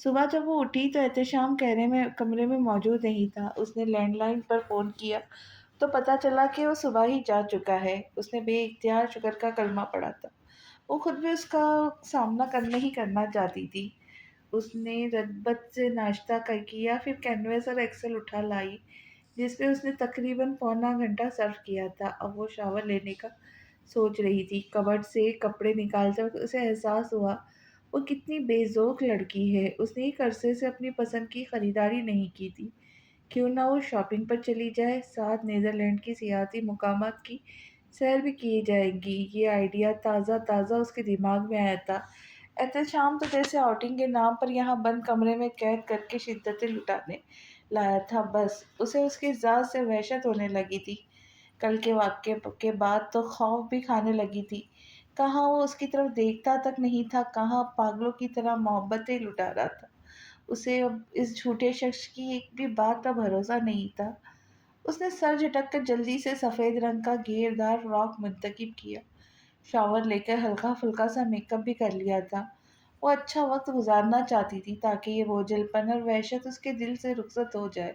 صبح جب وہ اٹھی تو احتشام کمرے میں موجود نہیں تھا۔ اس نے لینڈ لائن پر فون کیا تو پتہ چلا کہ وہ صبح ہی جا چکا ہے۔ اس نے بے اختیار شکر کا کلمہ پڑھا تھا۔ وہ خود بھی اس کا سامنا نہیں کرنا چاہتی تھی۔ اس نے رغبت سے ناشتہ کیا، پھر کینوس اور ایکسل اٹھا لائی جس پہ اس نے تقریباً پونا گھنٹہ صرف کیا تھا۔ اب وہ شاور لینے کا سوچ رہی تھی۔ کبرڈ سے کپڑے نکالتے وقت اسے احساس ہوا وہ کتنی بے ذوق لڑکی ہے۔ اس نے ایک عرصے سے اپنی پسند کی خریداری نہیں کی تھی۔ کیوں نہ وہ شاپنگ پر چلی جائے، ساتھ نیدرلینڈ کی سیاحتی مقامات کی سیر بھی کی جائے گی۔ یہ آئیڈیا تازہ تازہ اس کے دماغ میں آیا تھا۔ احتشام تو جیسے آؤٹنگ کے نام پر یہاں بند کمرے میں قید کر کے شدتیں لٹانے لایا تھا۔ بس اسے اس کی ذات سے وحشت ہونے لگی تھی۔ کل کے واقعے کے بعد تو خوف بھی کھانے لگی تھی۔ کہاں وہ اس کی طرف دیکھتا تک نہیں تھا، کہاں پاگلوں کی طرح محبتیں لٹا رہا تھا۔ اسے اب اس جھوٹے شخص کی ایک بھی بات کا بھروسہ نہیں تھا۔ اس نے سر جھٹک کر جلدی سے سفید رنگ کا گھیردار فراک منتخب کیا۔ شاور لے کر ہلکا پھلکا سا میک اپ بھی کر لیا تھا۔ وہ اچھا وقت گزارنا چاہتی تھی تاکہ یہ بوجھل پن اور وحشت اس کے دل سے رخصت ہو جائے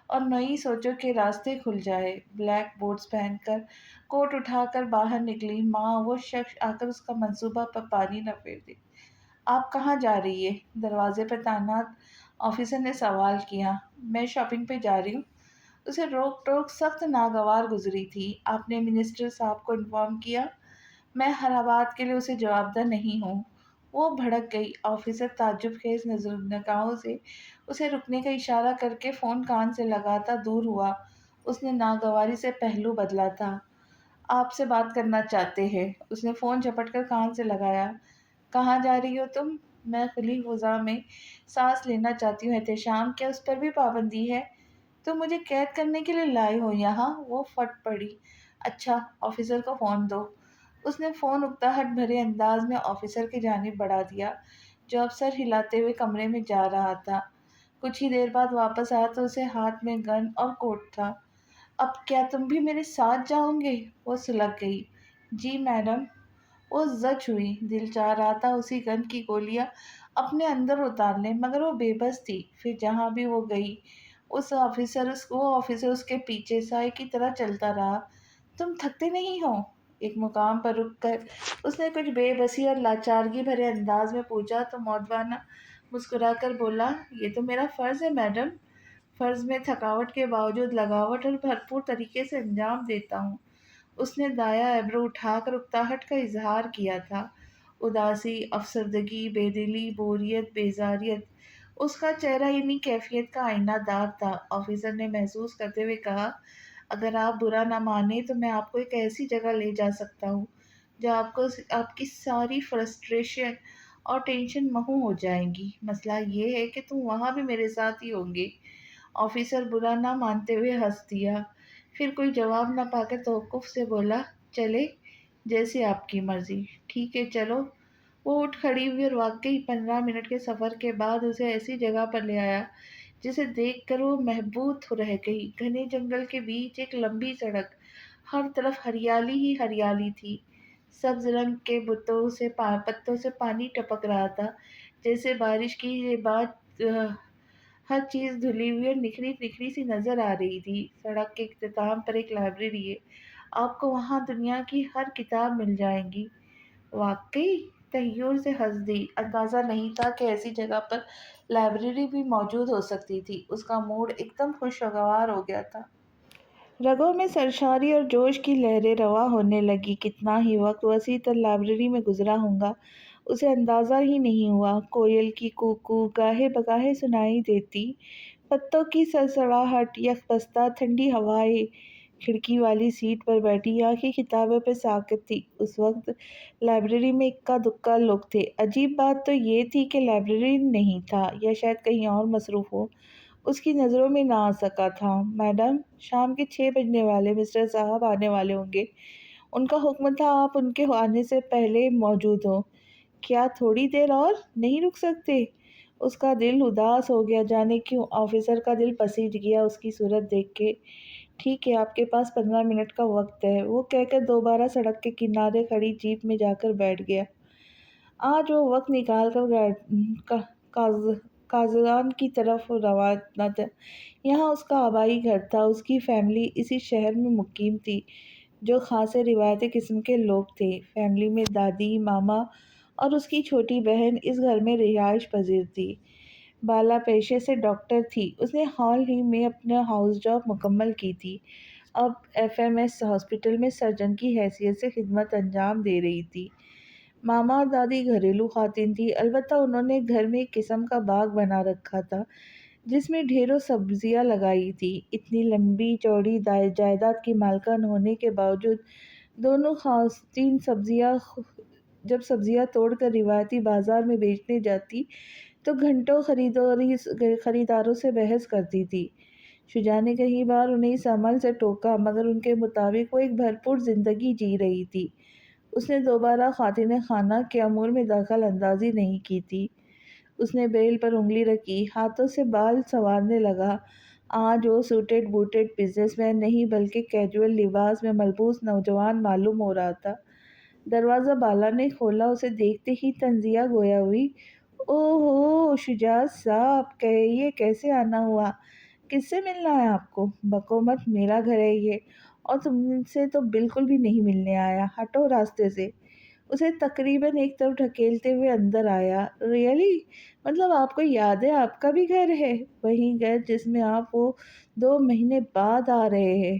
اور نئی سوچوں کے راستے کھل جائے۔ بلیک بوٹس پہن کر کوٹ اٹھا کر باہر نکلی ماں وہ شخص آ کر اس کا منصوبہ پر پانی نہ پھیر دے۔ آپ کہاں جا رہی ہے؟ دروازے پر تعینات آفیسر نے سوال کیا۔ میں شاپنگ پہ جا رہی ہوں۔ اسے روک ٹوک سخت ناگوار گزری تھی۔ آپ نے منسٹر صاحب کو انفارم کیا؟ میں ہر بات کے لیے اسے جواب دہ نہیں ہوں۔ وہ بھڑک گئی۔ آفیسر تعجب خیز نگاہوں سے اسے رکنے کا اشارہ کر کے فون کان سے لگاتا دور ہوا۔ اس نے ناگواری سے پہلو بدلا تھا۔ آپ سے بات کرنا چاہتے ہیں۔ اس نے فون جھپٹ کر کان سے لگایا۔ کہاں جا رہی ہو تم؟ میں کھلی فضا میں سانس لینا چاہتی ہوں۔ احتشام، کیا اس پر بھی پابندی ہے؟ تم مجھے قید کرنے کے لیے لائے ہو یہاں؟ وہ پھٹ پڑی۔ اچھا، آفیسر کو فون دو۔ اس نے فون اکتاہٹ بھرے انداز میں آفیسر کی جانب بڑھا دیا جو اب سر ہلاتے ہوئے کمرے میں جا رہا تھا۔ کچھ ہی دیر بعد واپس آیا تو اسے ہاتھ میں گن اور کوٹ تھا۔ اب کیا تم بھی میرے ساتھ جاؤ گے؟ وہ سلگ گئی۔ جی میڈم۔ وہ زچ ہوئی۔ دل چاہ رہا تھا اسی گن کی گولیاں اپنے اندر اتار لے، مگر وہ بے بس تھی۔ پھر جہاں بھی وہ گئی وہ آفیسر اس کے پیچھے سائے کی طرح چلتا رہا۔ تم تھکتے نہیں ہو؟ ایک مقام پر رک کر اس نے کچھ بے بسی اور لاچارگی بھرے انداز میں پوچھا تو مؤدبانہ مسکرا کر بولا، یہ تو میرا فرض ہے میڈم۔ فرض میں تھکاوٹ کے باوجود لگاوٹ اور بھرپور طریقے سے انجام دیتا ہوں۔ اس نے دایاں ایبرو اٹھا کر اکتاہٹ کا اظہار کیا تھا۔ اداسی، افسردگی، بے دلی، بوریت، بیزاریت، اس کا چہرہ انہی کیفیت کا آئینہ دار تھا۔ آفیسر نے محسوس کرتے ہوئے کہا، اگر آپ برا نہ مانیں تو میں آپ کو ایک ایسی جگہ لے جا سکتا ہوں جہاں آپ کی ساری فرسٹریشن اور ٹینشن محو ہو جائیں گی۔ مسئلہ یہ ہے کہ تم وہاں بھی میرے ساتھ ہی ہوں گے۔ آفیسر برا نہ مانتے ہوئے ہنس دیا، پھر کوئی جواب نہ پا کر توقف سے بولا، چلے جیسے آپ کی مرضی۔ ٹھیک ہے چلو۔ وہ اٹھ کھڑی ہوئی اور واقعی 15 منٹ کے سفر کے بعد اسے ایسی جگہ پر لے آیا جسے دیکھ کر وہ محبوط رہ گئی۔ گھنے جنگل کے بیچ ایک لمبی سڑک، ہر طرف ہریالی ہی ہریالی تھی۔ سبز رنگ کے پتوں سے پانی ٹپک رہا تھا، جیسے بارش کی یہ بات ہر چیز دھلی ہوئی اور نکھری نکھری سی نظر آ رہی تھی۔ سڑک کے اختتام پر ایک لائبریری ہے، آپ کو وہاں دنیا کی ہر کتاب مل جائے گی۔ واقعی؟ تحیر سے ہنس دی۔ اندازہ نہیں تھا کہ ایسی جگہ پر لائبریری بھی موجود ہو سکتی تھی۔ اس کا موڈ ایک دم خوشگوار ہو گیا تھا۔ رگوں میں سرشاری اور جوش کی لہریں رواں ہونے لگی۔ کتنا ہی وقت وسیع تر لائبریری میں گزرا ہوگا اسے اندازہ ہی نہیں ہوا۔ کوئل کی کوکو گاہے بگاہے سنائی دیتی، پتوں کی سڑسڑاہٹ، یک بستہ ٹھنڈی ہوائیں۔ کھڑکی والی سیٹ پر بیٹھی آنکھیں کتابوں پہ ساکت تھی۔ اس وقت لائبریری میں اکا دکا لوگ تھے۔ عجیب بات تو یہ تھی کہ لائبریری نہیں تھا، یا شاید کہیں اور مصروف ہو، اس کی نظروں میں نہ آ سکا تھا۔ میڈم، شام کے 6 بجنے والے، مسٹر صاحب آنے والے ہوں گے۔ ان کا حکم تھا آپ ان کے آنے سے پہلے موجود ہوں۔ کیا تھوڑی دیر اور نہیں رک سکتے؟ اس کا دل اداس ہو گیا، جانے کیوں آفیسر کا دل پسیج گیا اس کی صورت دیکھ کے۔ ٹھیک ہے، آپ کے پاس 15 منٹ کا وقت ہے، وہ کہہ کر دوبارہ سڑک کے کنارے کھڑی جیپ میں جا کر بیٹھ گیا۔ آج وہ وقت نکال کر کازان کی طرف روانہ تھا۔ یہاں اس کا آبائی گھر تھا۔ اس کی فیملی اسی شہر میں مقیم تھی، جو خاصے روایتی قسم کے لوگ تھے۔ فیملی میں دادی، ماما اور اس کی چھوٹی بہن اس گھر میں رہائش پذیر تھی۔ بالا پیشے سے ڈاکٹر تھی۔ اس نے حال ہی میں اپنا ہاؤس جاب مکمل کی تھی۔ اب ایف ایم ایس ہاسپٹل میں سرجن کی حیثیت سے خدمت انجام دے رہی تھی۔ ماما اور دادی گھریلو خواتین تھی، البتہ انہوں نے گھر میں ایک قسم کا باغ بنا رکھا تھا جس میں ڈھیروں سبزیاں لگائی تھی۔ اتنی لمبی چوڑی جائیداد کی مالکان ہونے کے باوجود دونوں خواتین جب سبزیاں توڑ کر روایتی بازار میں بیچنے جاتی تو گھنٹوں خریداروں سے بحث کرتی تھی۔ شجاع نے کئی بار انہیں اس عمل سے ٹوکا، مگر ان کے مطابق وہ ایک بھرپور زندگی جی رہی تھی۔ اس نے دوبارہ خواتین خانہ کے امور میں دخل اندازی نہیں کی تھی۔ اس نے بیل پر انگلی رکھی، ہاتھوں سے بال سنوارنے لگا۔ آج وہ سوٹڈ بوٹڈ بزنس مین نہیں بلکہ کیجول لباس میں ملبوس نوجوان معلوم ہو رہا تھا۔ دروازہ بالا نے کھولا۔ اسے دیکھتے ہی تنزیہ گویا ہوئی۔ اوہو شجاع صاحب، یہ کیسے آنا ہوا؟ کس سے ملنا ہے آپ کو؟ بکو مت، میرا گھر ہے یہ، اور تم سے تو بالکل بھی نہیں ملنے آیا، ہٹو راستے سے۔ اسے تقریباً ایک طرف ڈھکیلتے ہوئے اندر آیا۔ ریئلی؟ مطلب آپ کو یاد ہے آپ کا بھی گھر ہے؟ وہی گھر جس میں آپ وہ 2 مہینے بعد آ رہے ہیں؟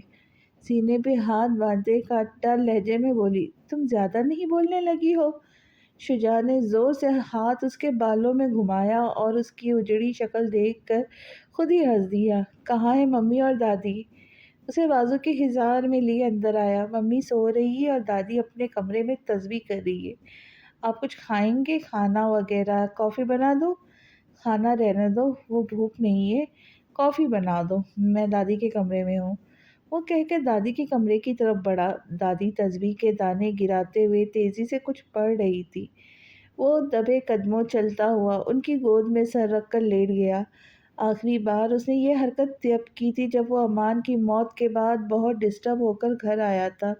سینے پہ ہاتھ باندھے کاٹا لہجے میں بولی۔ تم زیادہ نہیں بولنے لگی ہو؟ شجاع نے زور سے ہاتھ اس کے بالوں میں گھمایا اور اس کی اجڑی شکل دیکھ کر خود ہی ہنس دیا۔ کہاں ہے ممی اور دادی؟ اسے بازو کے ہزار میں لیے اندر آیا۔ ممی سو رہی ہے اور دادی اپنے کمرے میں تسبیح کر رہی ہے۔ آپ کچھ کھائیں گے؟ کھانا وغیرہ؟ کافی بنا دو؟ کھانا رہنے دو، وہ بھوک نہیں ہے، کافی بنا دو، میں دادی کے کمرے میں ہوں۔ وہ کہہ کر دادی کے کمرے کی طرف بڑھا۔ دادی تسبیح کے دانے گراتے ہوئے تیزی سے کچھ پڑھ رہی تھی۔ وہ دبے قدموں چلتا ہوا ان کی گود میں سر رکھ کر لیٹ گیا۔ آخری بار اس نے یہ حرکت تب کی تھی جب وہ امان کی موت کے بعد بہت ڈسٹرب ہو کر گھر آیا تھا۔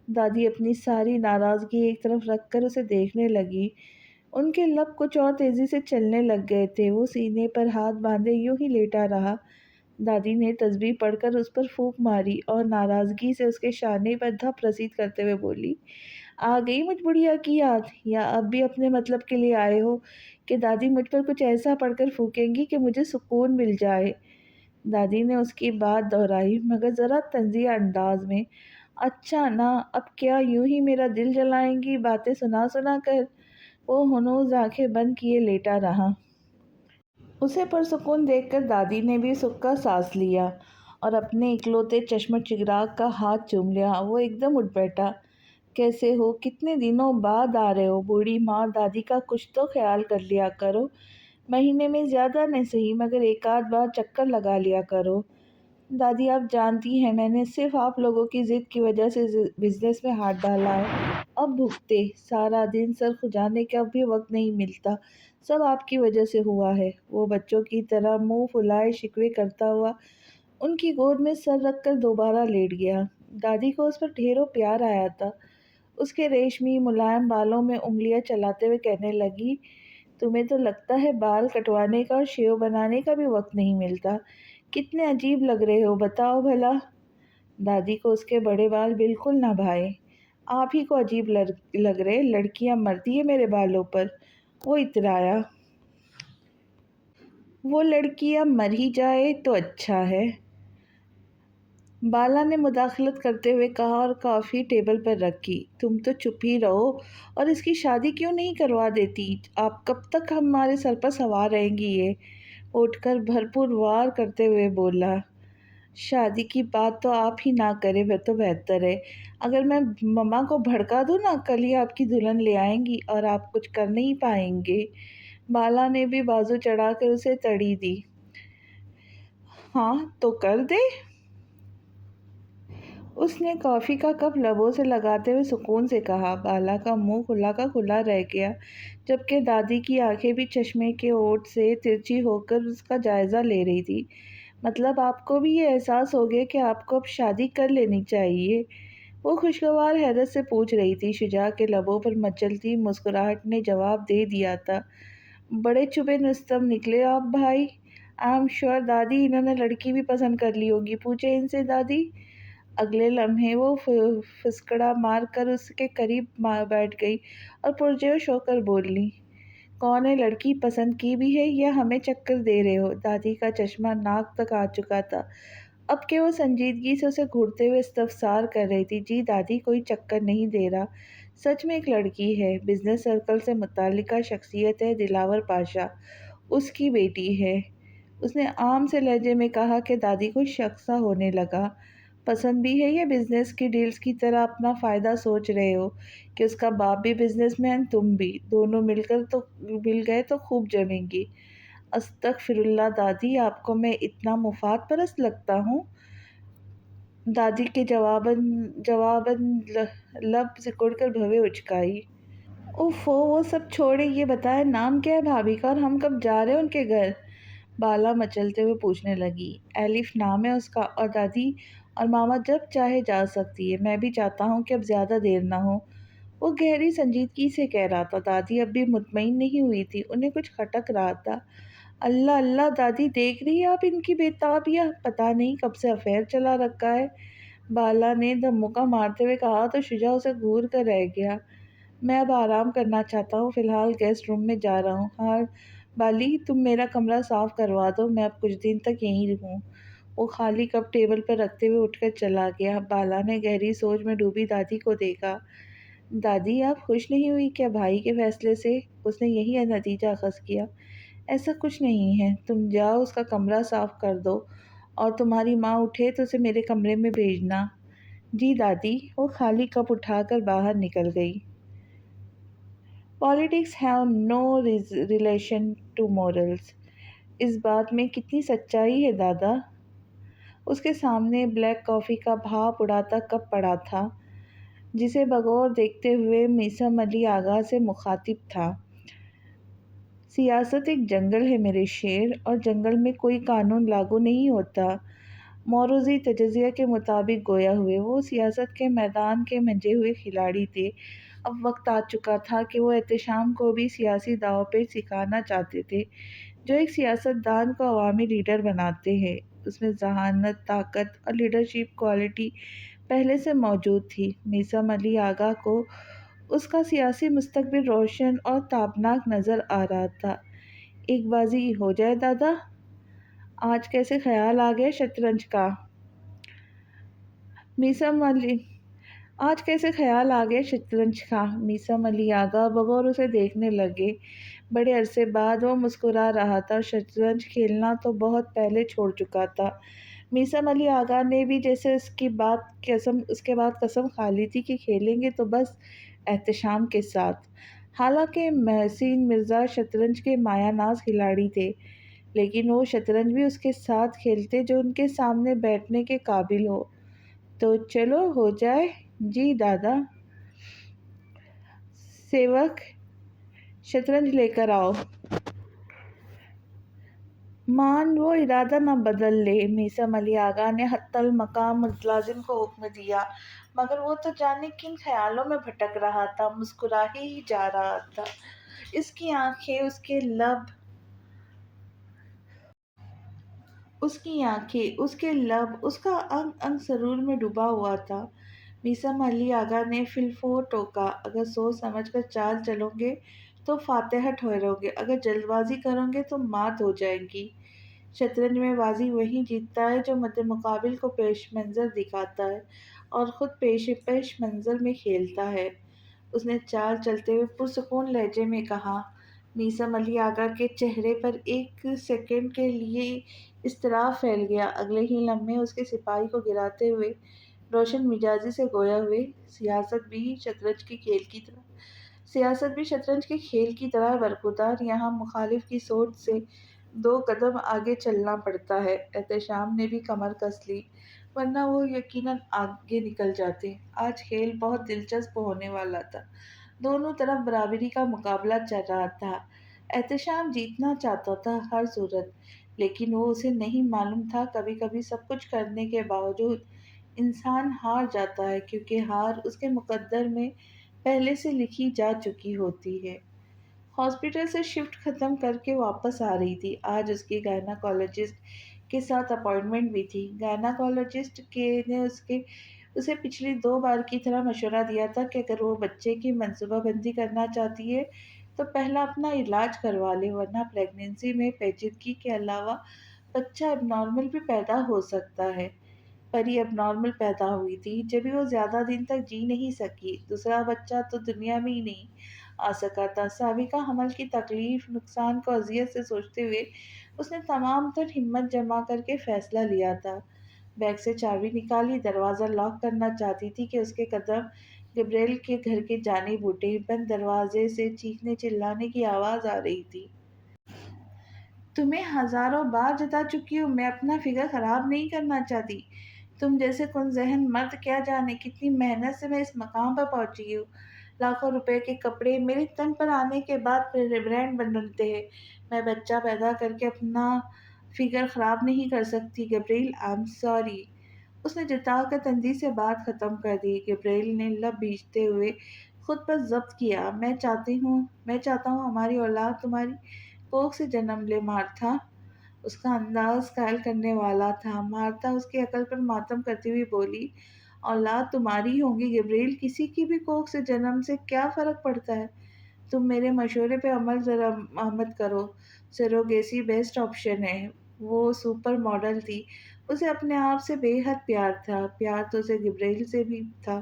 دادی اپنی ساری ناراضگی ایک طرف رکھ کر اسے دیکھنے لگی۔ ان کے لب کچھ اور تیزی سے چلنے لگ گئے تھے۔ وہ سینے پر ہاتھ باندھے یوں ہی لیٹا رہا۔ دادی نے تسبیح پڑھ کر اس پر پھونک ماری اور ناراضگی سے اس کے شانے پر دھپ رسید کرتے ہوئے بولی، آ گئی مجھ بڑھیا کی یاد؟ یا اب بھی اپنے مطلب کے لیے آئے ہو کہ دادی مجھ پر کچھ ایسا پڑھ کر پھونکیں گی کہ مجھے سکون مل جائے؟ دادی نے اس کی بات دہرائی، مگر ذرا طنزیہ انداز میں۔ اچھا نا، اب کیا یوں ہی میرا دل جلائیں گی باتیں سنا سنا کر؟ وہ ہنوز آنکھیں بند کیے لیٹا رہا۔ اسے پرسکون دیکھ کر دادی نے بھی سکھ کا سانس لیا اور اپنے اکلوتے چشم چراغ کا ہاتھ چوم لیا۔ وہ ایک دم اٹھ بیٹھا۔ کیسے ہو؟ کتنے دنوں بعد آ رہے ہو؟ بوڑھی ماں اور دادی کا کچھ تو خیال کر لیا کرو۔ مہینے میں زیادہ نہیں صحیح مگر ایک آدھ بار چکر لگا لیا کرو۔ دادی آپ جانتی ہیں میں نے صرف آپ لوگوں کی ضد کی وجہ سے بزنس میں ہاتھ ڈالا ہے۔ اب بھگتے، سارا دن سر کھجانے کا بھی وقت نہیں ملتا، سب آپ کی وجہ سے ہوا ہے۔ وہ بچوں کی طرح منہ پھلائے شکوے کرتا ہوا ان کی گود میں سر رکھ کر دوبارہ لیٹ گیا۔ دادی کو اس پر ڈھیروں پیار آیا تھا۔ اس کے ریشمی ملائم بالوں میں انگلیاں چلاتے ہوئے کہنے لگی، تمہیں تو لگتا ہے بال کٹوانے کا اور شیو بنانے کا بھی وقت نہیں ملتا۔ کتنے عجیب لگ رہے ہو بتاؤ بھلا۔ دادی کو اس کے بڑے بال بالکل نہ بھائے۔ آپ ہی کو عجیب لگ رہے، لڑکیاں مرتی ہیں میرے بالوں پر، وہ اترایا۔ وہ لڑکیاں مر ہی جائے تو اچھا ہے، بالا نے مداخلت کرتے ہوئے کہا اور کافی ٹیبل پر رکھی۔ تم تو چپ ہی رہو اور اس کی شادی کیوں نہیں کروا دیتی؟ آپ کب تک ہمارے سر پر سوار رہیں گی؟ یہ اٹھ کر بھرپور وار کرتے ہوئے بولا۔ شادی کی بات تو آپ ہی نہ کریں تو بہتر ہے۔ اگر میں مما کو بھڑکا دوں نا، کل ہی آپ کی دلہن لے آئیں گی اور آپ کچھ کر نہیں پائیں گے۔ بالا نے بھی بازو چڑھا کر اسے تڑی دی۔ ہاں تو کر دے۔ اس نے کافی کا کپ لبوں سے لگاتے ہوئے سکون سے کہا۔ بالا کا منہ کھلا کا کھلا رہ گیا، جبکہ دادی کی آنکھیں بھی چشمے کے اوٹ سے ترچھی ہو کر اس کا جائزہ لے رہی تھی۔ مطلب آپ کو بھی یہ احساس ہو گیا کہ آپ کو اب شادی کر لینی چاہیے؟ وہ خوشگوار حیرت سے پوچھ رہی تھی۔ شجاع کے لبوں پر مچلتی مسکراہٹ نے جواب دے دیا تھا، بڑے چبے نستم نکلے آپ بھائی. آئی ایم شیور دادی انہوں نے لڑکی بھی پسند کر لی ہوگی. پوچھے ان سے دادی. اگلے لمحے وہ فسکڑا مار کر اس کے قریب بیٹھ گئی اور پرجوش ہو کر بولی، کون ہے لڑکی؟ پسند کی بھی ہے یا ہمیں چکر دے رہے ہو؟ دادی کا چشمہ ناک تک آ چکا تھا اب کہ وہ سنجیدگی سے اسے گھورتے ہوئے استفسار کر رہی تھی. جی دادی کوئی چکر نہیں دے رہا، سچ میں ایک لڑکی ہے، بزنس سرکل سے متعلقہ شخصیت ہے، دلاور پاشا اس کی بیٹی ہے. اس نے عام سے لہجے میں کہا کہ دادی کو شک سا ہونے لگا. پسند بھی ہے یا بزنس کی ڈیلز کی طرح اپنا فائدہ سوچ رہے ہو کہ اس کا باپ بھی بزنس مین تم بھی، دونوں مل گئے تو خوب جمیں گی. استغفر اللہ دادی، آپ کو میں اتنا مفاد پرست لگتا ہوں؟ دادی کے جواباً لب سکڑ کر بھویں اچکائی. اوفو وہ سب چھوڑیں، یہ بتائیں نام کیا ہے بھابھی کا اور ہم کب جا رہے ہیں ان کے گھر؟ بالا مچلتے ہوئے پوچھنے لگی. ایلف نام ہے اس کا، اور دادی اور ماما جب چاہے جا سکتی ہے. میں بھی چاہتا ہوں کہ اب زیادہ دیر نہ ہو. وہ گہری سنجیدگی سے کہہ رہا تھا. دادی اب بھی مطمئن نہیں ہوئی تھی، انہیں کچھ کھٹک رہا تھا. اللہ اللہ دادی، دیکھ رہی ہے آپ ان کی بےتابیاں؟ پتہ نہیں کب سے افیئر چلا رکھا ہے. بالا نے دھمکا مارتے ہوئے کہا تو شجا اسے گھور کر رہ گیا. میں اب آرام کرنا چاہتا ہوں، فی الحال گیسٹ روم میں جا رہا ہوں. ہاں بالی تم میرا کمرہ صاف کروا دو، میں اب کچھ دن تک یہیں رہوں. وہ خالی کپ ٹیبل پر رکھتے ہوئے اٹھ کر چلا گیا. بالا نے گہری سوچ میں ڈوبی دادی کو دیکھا. دادی آپ خوش نہیں ہوئی کیا بھائی کے فیصلے سے؟ اس نے یہی نتیجہ اخذ کیا. ایسا کچھ نہیں ہے، تم جاؤ اس کا کمرہ صاف کر دو اور تمہاری ماں اٹھے تو اسے میرے کمرے میں بھیجنا. جی دادی. وہ خالی کپ اٹھا کر باہر نکل گئی. Politics have no relation to morals. اس بات میں کتنی سچائی ہے دادا؟ اس کے سامنے بلیک کافی کا بھاپ اڑاتا کپ پڑا تھا جسے بغور دیکھتے ہوئے میثم علی آغا سے مخاطب تھا. سیاست ایک جنگل ہے میرے شیر، اور جنگل میں کوئی قانون لاگو نہیں ہوتا. موروثی تجزیہ کے مطابق گویا ہوئے وہ سیاست کے میدان کے منجے ہوئے کھلاڑی تھے. اب وقت آ چکا تھا کہ وہ احتشام کو بھی سیاسی داؤ پیچ سکھانا چاہتے تھے جو ایک سیاست دان کو عوامی لیڈر بناتے ہیں. اس میں ذہانت، طاقت اور لیڈرشپ کوالٹی پہلے سے موجود تھی. میثم علی آغا کو اس کا سیاسی مستقبل روشن اور تابناک نظر آ رہا تھا. ایک بازی ہو جائے دادا؟ آج کیسے خیال آ گیا شطرنج کا؟ میثم علی آج کیسے خیال آ گیا شطرنج کا؟ میثم علی آغا بغور اسے دیکھنے لگے. بڑے عرصے بعد وہ مسکرا رہا تھا اور شطرنج کھیلنا تو بہت پہلے چھوڑ چکا تھا. میثم علی آغا نے بھی جیسے اس کے بعد قسم کھا لی تھی کہ کھیلیں گے تو بس احتشام کے ساتھ. حالانکہ محسن مرزا شطرنج کے مایہ ناز کھلاڑی تھے، لیکن وہ شطرنج بھی اس کے ساتھ کھیلتے جو ان کے سامنے بیٹھنے کے قابل ہو. تو چلو ہو جائے. جی دادا. سیوک شطرنج لے کر آؤ. مان وہ ارادہ نہ بدل لے. میثم علی آغا نے حتی المقام ملازم کو حکم دیا، مگر وہ تو جانے کن خیالوں میں بھٹک رہا تھا، مسکرا ہی جا رہا تھا. اس کی آنکھیں، اس کے لب، اس کا انگ انگ سرور میں ڈوبا ہوا تھا. میثم علی آغا نے فی الفور ٹوکا، اگر سوچ سمجھ کر چال چلو گے تو فاتحہ ٹھہرو گے، اگر جلد بازی کرو گے تو مات ہو جائے گی. شطرنج میں بازی وہی جیتتا ہے جو مد مقابل کو پیش منظر دکھاتا ہے اور خود پیش منظر میں کھیلتا ہے. اس نے چال چلتے ہوئے پرسکون لہجے میں کہا. میثم علی آغا کے چہرے پر ایک سیکنڈ کے لیے اضطراب پھیل گیا. اگلے ہی لمحے اس کے سپاہی کو گراتے ہوئے روشن مزاجی سے گویا ہوئے، سیاست بھی شطرنج کے کھیل کی طرح برخوردار. یہاں مخالف کی سوچ سے 2 قدم آگے چلنا پڑتا ہے. احتشام نے بھی کمر کس لی، ورنہ وہ یقیناً آگے نکل جاتے. آج کھیل بہت دلچسپ ہونے والا تھا. دونوں طرف برابری کا مقابلہ چل رہا تھا. احتشام جیتنا چاہتا تھا ہر صورت، لیکن وہ اسے نہیں معلوم تھا کبھی کبھی سب کچھ کرنے کے باوجود انسان ہار جاتا ہے، کیونکہ ہار اس کے مقدر میں پہلے سے لکھی جا چکی ہوتی ہے. ہاسپٹل سے شفٹ ختم کر کے واپس آ رہی تھی۔ آج اس کی گائناکالوجسٹ کے ساتھ اپائنٹمنٹ بھی تھی۔ گائناکالوجسٹ نے اسے پچھلی 2 بار کی طرح مشورہ دیا تھا کہ اگر وہ بچے کی منصوبہ بندی کرنا چاہتی ہے تو پہلا اپنا علاج کروا لے، ورنہ پریگنینسی میں پیچیدگی کے علاوہ بچہ اب نارمل بھی پیدا ہو سکتا ہے۔ پری اب نارمل پیدا ہوئی تھی، جبھی وہ زیادہ دن تک جی نہیں سکی۔ دوسرا بچہ تو دنیا میں ہی نہیں آ سکا تھا۔ سابقہ حمل کی تکلیف، نقصان کو اذیت سے سوچتے ہوئے اس نے تمام تر ہمت جمع کر کے فیصلہ لیا تھا۔ بیگ سے چابی نکالی، دروازہ لاک کرنا چاہتی تھی کہ اس کے قدم گبریل کے گھر کی جانب اٹھے۔ بند دروازے سے چیخنے چلانے کی آواز آ رہی تھی۔ تمہیں ہزاروں بار جتا چکی ہوں، میں اپنا فکر خراب نہیں کرنا چاہتی۔ تم جیسے کن ذہن مرد کیا جانے کتنی محنت سے میں اس مقام پر پہنچی ہوں۔ لاکھوں روپے کے کپڑے میرے تن پر آنے کے بعد برانڈ بنتے ہیں۔ میں بچہ پیدا کر کے اپنا فکر خراب نہیں کر سکتی گبریل، آئی ایم سوری۔ اس نے جتا کر تندی سے بات ختم کر دی۔ گبریل نے لب بھیجتے ہوئے خود پر ضبط کیا۔ میں چاہتا ہوں ہماری اولاد تمہاری کوکھ سے جنم لے مارتھا۔ اس کا انداز قائل کرنے والا تھا۔ مارتھا اس کی عقل پر ماتم کرتی ہوئی بولی، اولاد تمہاری ہوگی گبریل، کسی کی بھی کوکھ سے جنم سے کیا فرق پڑتا ہے؟ تم میرے مشورے پہ عمل ذرا مت کرو۔ سیروگیسی بیسٹ آپشن ہے۔ وہ سپر ماڈل تھی۔ اسے اپنے آپ سے بے حد پیار تھا۔ پیار تو اسے گبریل سے بھی تھا،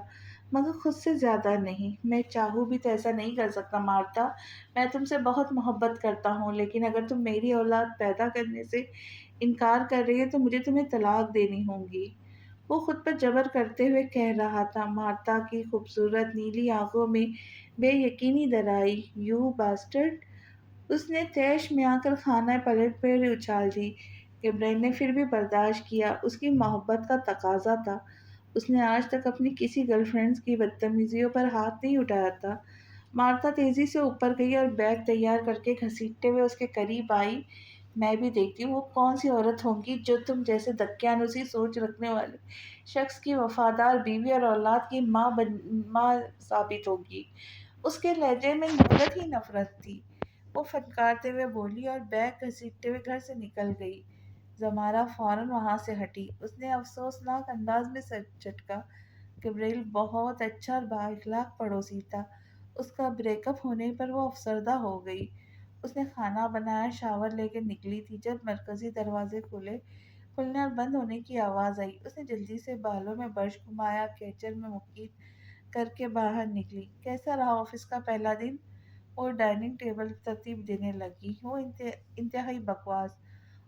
مگر خود سے زیادہ نہیں۔ میں چاہوں بھی تو ایسا نہیں کر سکتا مارتھا۔ میں تم سے بہت محبت کرتا ہوں، لیکن اگر تم میری اولاد پیدا کرنے سے انکار کر رہی ہے تو مجھے تمہیں طلاق دینی ہوگی۔ وہ خود پر جبر کرتے ہوئے کہہ رہا تھا۔ مارتھا کی خوبصورت نیلی آنکھوں میں بے یقینی در آئی۔ You bastard! اس نے طیش میں آ کر کھانا پلیٹ پر اچھال دی۔ گبریل نے پھر بھی برداشت کیا۔ اس کی محبت کا تقاضا تھا۔ اس نے آج تک اپنی کسی گرل فرینڈ کی بدتمیزیوں پر ہاتھ نہیں اٹھایا تھا۔ مارتھا تیزی سے اوپر گئی اور بیگ تیار کر کے گھسیٹتے ہوئے اس کے قریب آئی۔ میں بھی دیکھتی ہوں وہ کون سی عورت ہوگی جو تم جیسے دقیانوسی سوچ رکھنے والے شخص کی وفادار بیوی اور اولاد کی ماں ثابت ہوگی۔ اس کے لہجے میں نفرت ہی نفرت تھی۔ وہ فنکارتے ہوئے بولی اور بیگ گھسیٹتے ہوئے گھر سے نکل گئی۔ زمارہ فوراً وہاں سے ہٹی۔ اس نے افسوسناک انداز میں سر جھٹکا۔ گبریل بہت اچھا اور بااخلاق پڑوسی تھا۔ اس کا بریک اپ ہونے پر وہ افسردہ ہو گئی۔ اس نے کھانا بنایا، شاور لے کر نکلی تھی جب مرکزی دروازے کھلنے اور بند ہونے کی آواز آئی۔ اس نے جلدی سے بالوں میں برش گھمایا، کیچر میں مکین کر کے باہر نکلی۔ کیسا رہا آفس کا پہلا دن؟ وہ ڈائننگ ٹیبل ترتیب دینے لگی۔ وہ انتہائی بکواس۔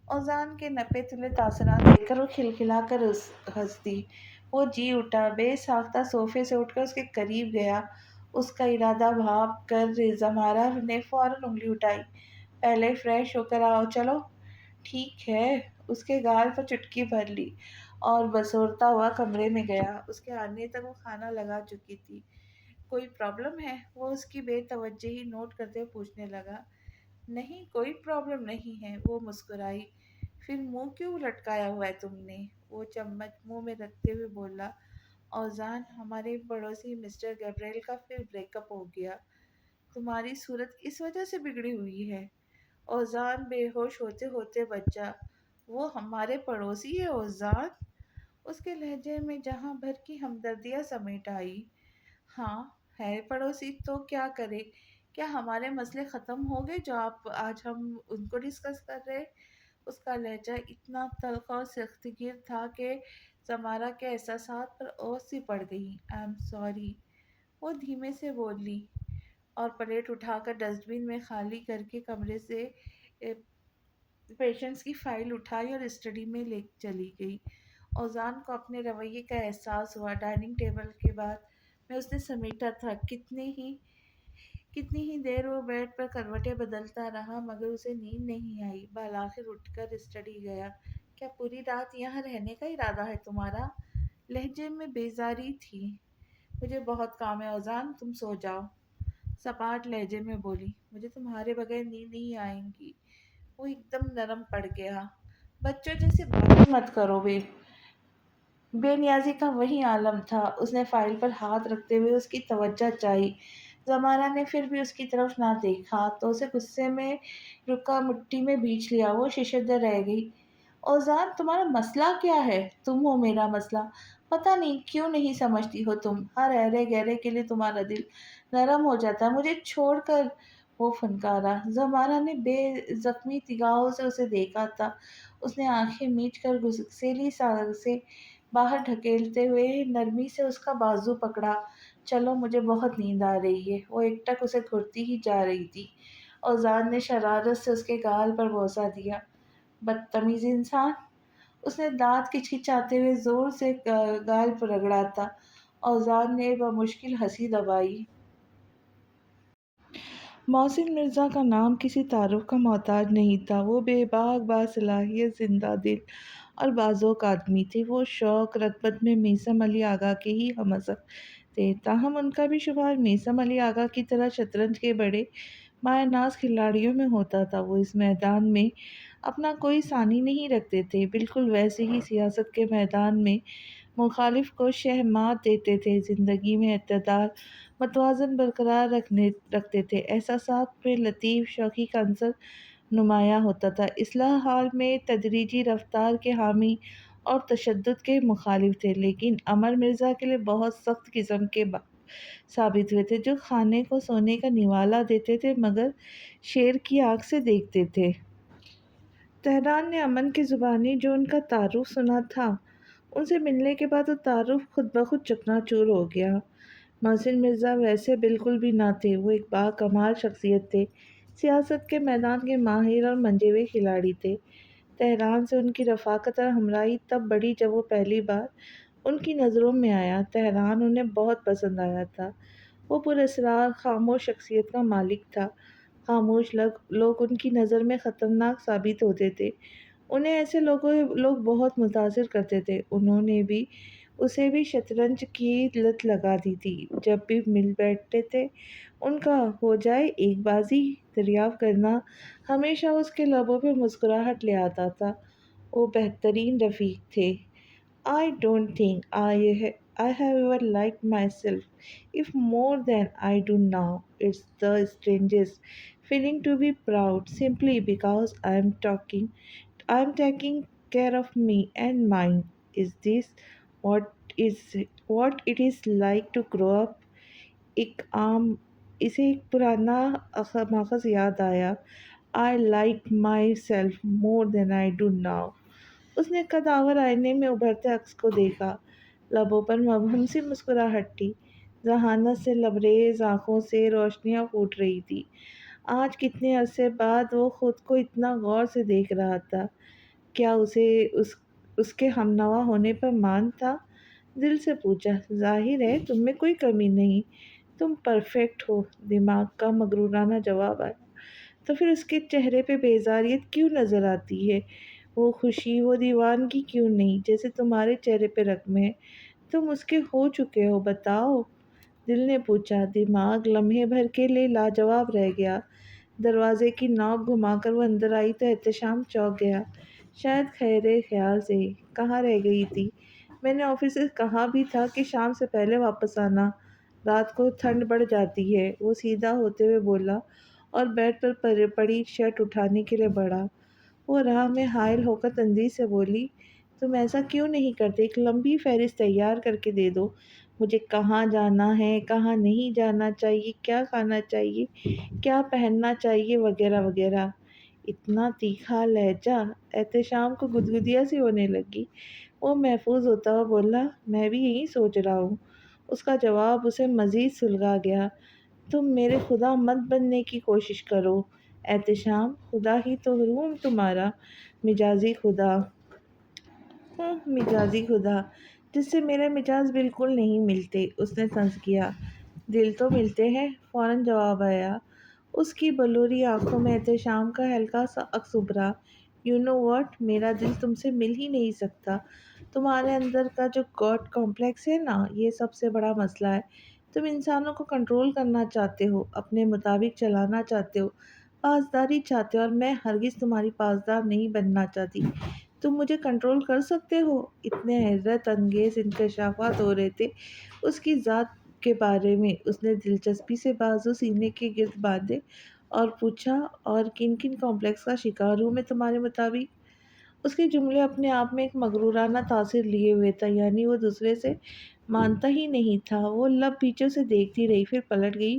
اوزان کے نپے تلے تاثرات دیکھ کر وہ کھلکھلا کر ہنس دی۔ وہ جی اٹھا، بے ساختہ صوفے سے اٹھ کر اس کے قریب گیا۔ اس کا ارادہ بھانپ کر زمارہ نے فوراً انگلی اٹھائی۔ پہلے فریش ہو کر آؤ، چلو۔ ٹھیک ہے۔ اس کے گال پر چٹکی بھر لی اور بسورتا ہوا کمرے میں گیا۔ اس کے آنے تک وہ کھانا لگا چکی تھی۔ کوئی پرابلم ہے؟ وہ اس کی بے توجہی نوٹ کرتے ہوئے پوچھنے لگا۔ نہیں، کوئی پرابلم نہیں ہے، وہ مسکرائی۔ پھر منہ کیوں لٹکایا ہوا ہے تم نے؟ وہ چمچ منہ میں رکھتے ہوئے بولا، اوزان، ہمارے پڑوسی مسٹر گبریل کا پھر بریک اپ ہو گیا۔ تمہاری صورت اس وجہ سے بگڑی ہوئی ہے۔ اوزان بے ہوش ہوتے ہوتے بچا۔ وہ ہمارے پڑوسی ہے اوزان؟ اس کے لہجے میں جہاں بھر کی ہمدردیاں سمیٹ آئی۔ ہاں ہے پڑوسی، تو کیا کرے؟ کیا ہمارے مسئلے ختم ہو گئے جو آج ہم ان کو ڈسکس کر رہے؟ اس کا لہجہ اتنا تلخ اور سخت گیر تھا کہ زمارہ کے احساسات پر اوس سی پڑ گئی۔ آئی ایم سوری، وہ دھیمے سے بولی اور پلیٹ اٹھا کر ڈسٹ بن میں خالی کر کے کمرے سے پیشنٹس کی فائل اٹھائی اور اسٹڈی میں لے چلی گئی۔ اوزان کو اپنے رویے کا احساس ہوا۔ ڈائننگ ٹیبل کے بعد میں اس نے سمیٹا تھا۔ کتنی ہی دیر وہ بیڈ پر کروٹیں بدلتا رہا مگر اسے نیند نہیں آئی۔ بالآخر اٹھ کر اسٹڈی گیا۔ کیا پوری رات یہاں رہنے کا ارادہ ہے تمہارا؟ لہجے میں بیزاری تھی۔ مجھے بہت کام ہے اوزان، تم سو جاؤ، سپاٹ لہجے میں بولی۔ مجھے تمہارے بغیر نیند نہیں آئے گی۔ وہ ایک دم نرم پڑ گیا۔ بچوں جیسے باتیں مت کرو، بے نیازی کا وہی عالم تھا۔ اس نے فائل پر ہاتھ رکھتے ہوئے اس کی توجہ چاہی۔ زمانہ نے پھر بھی اس کی طرف نہ دیکھا تو اسے غصے میں رکا مٹی میں بیچ لیا، وہ ششدر رہ گئی۔ اوزان، تمہارا مسئلہ کیا ہے؟ تم ہو میرا مسئلہ، پتہ نہیں کیوں نہیں سمجھتی ہو تم، ہر ایرے گہرے کے لیے تمہارا دل نرم ہو جاتا ہے، مجھے چھوڑ کر۔ وہ فنکارا۔ زمانہ نے بے زخمی نگاہوں سے اسے دیکھا تھا، اس نے آنکھیں میچ کر گسیلی سانس سے باہر ڈھکیلتے ہوئے نرمی سے اس کا بازو پکڑا۔ چلو، مجھے بہت نیند آ رہی ہے۔ وہ ایک ٹک اسے گھرتی ہی جا رہی تھی۔ اوزان نے شرارت سے اس کے گال پر بوسہ دیا۔ بدتمیز انسان! اس نے دانت کچکچاتے ہوئے زور سے گال پر رگڑا تھا۔ اوزان نے بمشکل ہنسی دبائی۔ محسن مرزا کا نام کسی تعارف کا محتاج نہیں تھا۔ وہ بے باک، باصلاحیت، زندہ دل اور بازوق آدمی تھے۔ وہ شوق رغبت میں میثم علی آغا کے ہی ہم عصر تھے، تاہم ان کا بھی شمار میثم علی آغا کی طرح شطرنج کے بڑے مایہ ناز کھلاڑیوں میں ہوتا تھا۔ وہ اس میدان میں اپنا کوئی ثانی نہیں رکھتے تھے، بالکل ویسے ہی سیاست کے میدان میں مخالف کو شہ مات دیتے تھے۔ زندگی میں اعتدال، متوازن برقرار رکھتے تھے۔ احساسات میں لطیف شوخی کا عنصر نمایاں ہوتا تھا۔ اصلاح حال میں تدریجی رفتار کے حامی اور تشدد کے مخالف تھے، لیکن امر مرزا کے لیے بہت سخت قسم کے باپ ثابت ہوئے تھے، جو کھانے کو سونے کا نوالا دیتے تھے مگر شیر کی آنکھ سے دیکھتے تھے۔ تہران نے امن کی زبانی جو ان کا تعارف سنا تھا، ان سے ملنے کے بعد وہ تعارف خود بخود چکنا چور ہو گیا۔ محسن مرزا ویسے بالکل بھی نہ تھے، وہ ایک باکمال شخصیت تھے، سیاست کے میدان کے ماہر اور منجے ہوئے کھلاڑی تھے۔ تہران سے ان کی رفاقت اور ہمراہی تب بڑھی جب وہ پہلی بار ان کی نظروں میں آیا۔ تہران انہیں بہت پسند آیا تھا۔ وہ پراسرار خاموش شخصیت کا مالک تھا۔ خاموش لوگ ان کی نظر میں خطرناک ثابت ہوتے تھے، انہیں ایسے لوگ بہت متاثر کرتے تھے۔ انہوں نے بھی اسے بھی شطرنج کی لت لگا دی تھی۔ جب بھی مل بیٹھتے تھے، ان کا "ہو جائے ایک بازی" دریافت کرنا ہمیشہ اس کے لبوں پہ مسکراہٹ لے آتا تھا۔ وہ بہترین رفیق تھے۔ I don't think I have ever liked myself if more than I do now. It's the strangest feeling to be proud simply because I'm taking care of me and mine. Is this what it is like to grow up? ایک عام اسے ایک پرانا ماخذ یاد آیا۔ I like myself more than I do now. اس نے قدآور آئینے میں ابھرتے عکس کو دیکھا، لبوں پر مبہم سی مسکراہٹ تھی، ذہانت سے لبریز آنکھوں سے روشنیاں پھوٹ رہی تھی۔ آج کتنے عرصے بعد وہ خود کو اتنا غور سے دیکھ رہا تھا۔ کیا اسے اس کے ہمنوا ہونے پر مان تھا؟ دل سے پوچھا۔ ظاہر ہے تم میں کوئی کمی نہیں، تم پرفیکٹ ہو، دماغ کا مغرورانہ جواب آیا۔ تو پھر اس کے چہرے پہ بیزاریت کیوں نظر آتی ہے؟ وہ خوشی، وہ دیوانگی کیوں نہیں جیسے تمہارے چہرے پہ رقم ہے؟ تم اس کے ہو چکے ہو، بتاؤ؟ دل نے پوچھا۔ دماغ لمحے بھر کے لیے لاجواب رہ گیا۔ دروازے کی نوک گھما کر وہ اندر آئی تو احتشام چونک گیا۔ شاید خیرے خیال سے۔ کہاں رہ گئی تھی؟ میں نے آفس سے کہا بھی تھا کہ شام سے پہلے واپس آنا، رات کو ٹھنڈ بڑھ جاتی ہے۔ وہ سیدھا ہوتے ہوئے بولا اور بیڈ پر پڑی شرٹ اٹھانے کے لیے بڑھا۔ وہ راہ میں حائل ہو کر تندی سے بولی، تم ایسا کیوں نہیں کرتے؟ ایک لمبی فہرست تیار کر کے دے دو، مجھے کہاں جانا ہے، کہاں نہیں جانا چاہیے، کیا کھانا چاہیے، کیا پہننا چاہیے، وغیرہ وغیرہ۔ اتنا تیکھا لہجہ! احتشام کو گدگدیاں سی ہونے لگی۔ وہ محفوظ ہوتا ہوا بولا، میں بھی یہی سوچ رہا ہوں۔ اس کا جواب اسے مزید سلگا گیا۔ تم میرے خدا مت بننے کی کوشش کرو احتشام، خدا ہی تو ہوں تمہارا، مجازی خدا ہوں، مجازی خدا، جس سے میرے مجاز بالکل نہیں ملتے۔ اس نے طنز کیا۔ دل تو ملتے ہیں، فوراً جواب آیا۔ اس کی بلوری آنکھوں میں احتشام کا ہلکا سا عکس ابھرا۔ یو نو واٹ، میرا دل تم سے مل ہی نہیں سکتا۔ تمہارے اندر کا جو گاڈ کمپلیکس ہے نا، یہ سب سے بڑا مسئلہ ہے۔ تم انسانوں کو کنٹرول کرنا چاہتے ہو، اپنے مطابق چلانا چاہتے ہو، پاسداری چاہتے ہو، اور میں ہرگز تمہاری پاسدار نہیں بننا چاہتی۔ تم مجھے کنٹرول کر سکتے ہو؟ اتنے حیرت انگیز انکشافات ہو رہے تھے۔ اس کی ذات کے بارے میں۔ اس نے دلچسپی سے بازو سینے کے گرد باندھے اور پوچھا، اور کن کن کمپلیکس کا شکار ہوں میں تمہارے مطابق؟ اس کے جملے اپنے آپ میں ایک مغرورانہ تاثر لیے ہوئے تھا، یعنی وہ دوسرے سے مانتا ہی نہیں تھا۔ وہ لب پیچھے سے دیکھتی رہی، پھر پلٹ گئی۔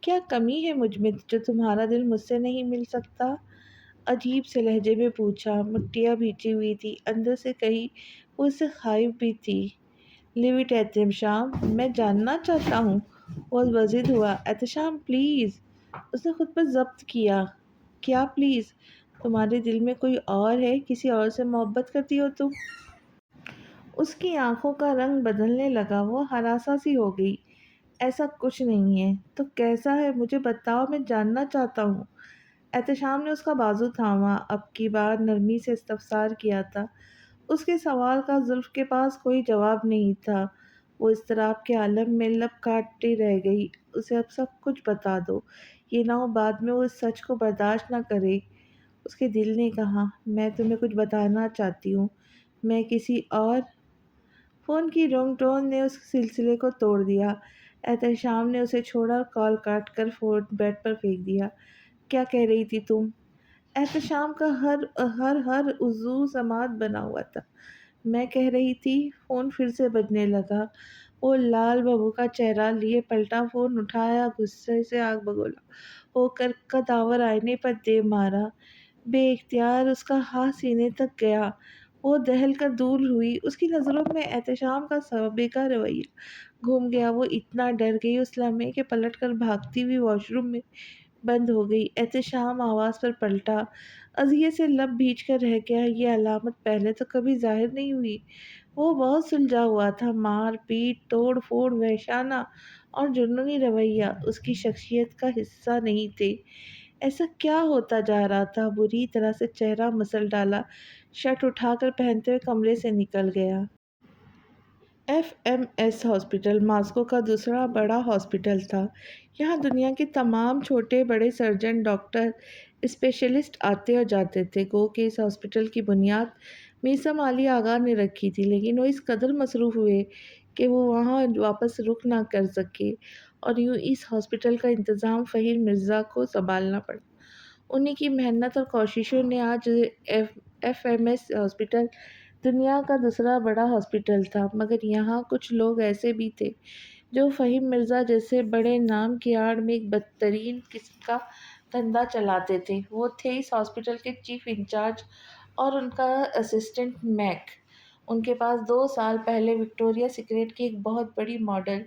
کیا کمی ہے مجھ میں جو تمہارا دل مجھ سے نہیں مل سکتا؟ عجیب سے لہجے میں پوچھا۔ مٹیاں بھیجی ہوئی تھی اندر سے، کہیں وہ اس سے خائف بھی تھی۔ لیو اٹ احتشام، میں جاننا چاہتا ہوں۔ وہ وزد ہوا۔ احتشام پلیز۔ اس نے خود پر ضبط کیا۔ کیا پلیز؟ تمہارے دل میں کوئی اور ہے؟ کسی اور سے محبت کرتی ہو تم؟ اس کی آنکھوں کا رنگ بدلنے لگا، وہ ہراساں سی ہو گئی۔ ایسا کچھ نہیں ہے۔ تو کیسا ہے؟ مجھے بتاؤ، میں جاننا چاہتا ہوں۔ احتشام نے اس کا بازو تھاما، اب کی بار نرمی سے استفسار کیا تھا۔ اس کے سوال کا زلف کے پاس کوئی جواب نہیں تھا۔ وہ اضطراب کے عالم میں لب کاٹتی رہ گئی۔ اسے اب سب کچھ بتا دو، یہ نہ ہو بعد میں وہ اس سچ کو برداشت نہ کرے۔ اس کے دل نے کہا، میں تمہیں کچھ بتانا چاہتی ہوں، میں کسی اور۔ فون کی رنگ ٹون نے اس سلسلے کو توڑ دیا۔ احتشام نے اسے چھوڑا اور کال کاٹ کر فون بیڈ پر پھینک دیا۔ کیا کہہ رہی تھی تم؟ احتشام کا ہر عضو سماعت بنا ہوا تھا۔ میں کہہ رہی تھی۔ فون پھر سے بجنے لگا۔ وہ لال ببو کا چہرہ لیے پلٹا، فون اٹھایا، غصے سے آگ بگولا ہو کر کداور آئینے پر دے مارا۔ بے اختیار اس کا ہاتھ سینے تک گیا۔ وہ دہل کر دور ہوئی۔ اس کی نظروں میں احتشام کا سابقہ رویہ گھوم گیا۔ وہ اتنا ڈر گئی اس لمحے کہ پلٹ کر بھاگتی ہوئی واش روم میں بند ہو گئی۔ احتشام آواز پر پلٹا، اذیت سے لب بھیج کر رہ گیا۔ یہ علامت پہلے تو کبھی ظاہر نہیں ہوئی۔ وہ بہت سلجھا ہوا تھا۔ مار پیٹ، توڑ پھوڑ، وحشیانہ اور جنونی رویہ اس کی شخصیت کا حصہ نہیں تھے۔ ایسا کیا ہوتا جا رہا تھا؟ بری طرح سے چہرہ مسل ڈالا، شرٹ اٹھا کر پہنتے ہوئے کمرے سے نکل گیا۔ F M S hospital Moscow کا دوسرا بڑا ہاسپٹل تھا۔ یہاں دنیا کے تمام چھوٹے بڑے سرجن، ڈاکٹر، اسپیشلسٹ آتے اور جاتے تھے۔ گو کہ اس ہاسپٹل کی بنیاد میسم علی آغا نے رکھی تھی، لیکن وہ اس قدر مصروف ہوئے کہ وہ وہاں واپس رخ نہ کر سکے، اور یوں اس ہاسپٹل کا انتظام فہیم مرزا کو سنبھالنا پڑا۔ انہی کی محنت اور کوششوں نے آج ایف ایم ایس ہاسپٹل دنیا کا دوسرا بڑا ہاسپٹل تھا۔ مگر یہاں کچھ لوگ ایسے بھی تھے جو فہیم مرزا جیسے بڑے نام کی آڑ میں ایک بدترین قسم کا دھندا چلاتے تھے۔ وہ تھے اس ہاسپٹل کے چیف انچارج اور ان کا اسسٹنٹ میک۔ ان کے پاس 2 سال پہلے وکٹوریہ سیکرٹ کی ایک بہت بڑی ماڈل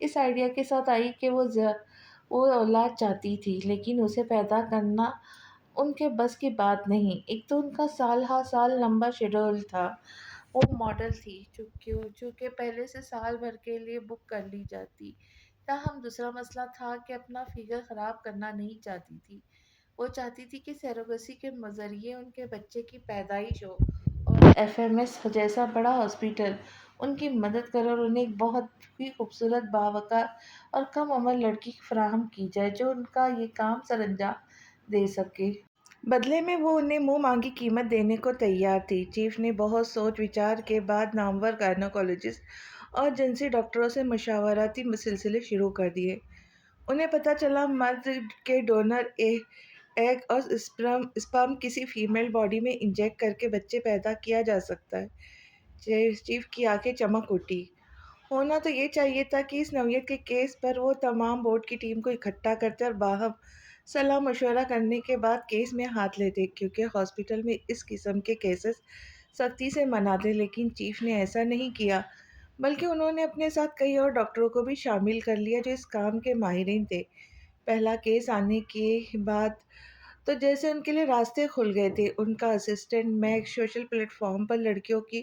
اس آئیڈیا کے ساتھ آئی کہ وہ اولاد چاہتی تھی، لیکن اسے پیدا کرنا ان کے بس کی بات نہیں۔ ایک تو ان کا سال ہا سال لمبا شیڈول تھا۔ وہ ماڈل تھی چونکہ پہلے سے سال بھر کے لیے بک کر لی جاتی۔ تاہم دوسرا مسئلہ تھا کہ اپنا فگر خراب کرنا نہیں چاہتی تھی۔ وہ چاہتی تھی کہ سیروگیسی کے ذریعے ان کے بچے کی پیدائش ہو، اور ایف ایم ایس جیسا بڑا ہاسپٹل ان کی مدد کرے اور انہیں ایک بہت ہی خوبصورت، باوقار اور کم عمر لڑکی فراہم کی جائے جو ان کا یہ کام سر انجام دے سکے۔ بدلے میں وہ انہیں منہ مانگی قیمت دینے کو تیار تھی۔ چیف نے بہت سوچ وچار کے بعد نامور گائنیکولوجسٹ اور جنسی ڈاکٹروں سے مشاورتی سلسلے شروع کر دیے۔ انہیں پتہ چلا مرد کے ڈونر ایگ اور اسپرم کسی فیمیل باڈی میں انجیکٹ کر کے بچے پیدا کیا جا سکتا ہے۔ چیف کی آنکھیں چمک اٹھی۔ ہونا تو یہ چاہیے تھا کہ اس نوعیت کے کیس پر وہ تمام بورڈ کی ٹیم کو اکٹھا کرتے اور باہم صلاح مشورہ کرنے کے بعد کیس میں ہاتھ لیتے، کیونکہ ہاسپٹل میں اس قسم کے کیسز سختی سے منع تھے۔ لیکن چیف نے ایسا نہیں کیا، بلکہ انہوں نے اپنے ساتھ کئی اور ڈاکٹروں کو بھی شامل کر لیا جو اس کام کے ماہرین تھے۔ پہلا کیس آنے کے بعد تو جیسے ان کے لیے راستے کھل گئے تھے۔ ان کا assistant Mike social platform پر لڑکیوں کی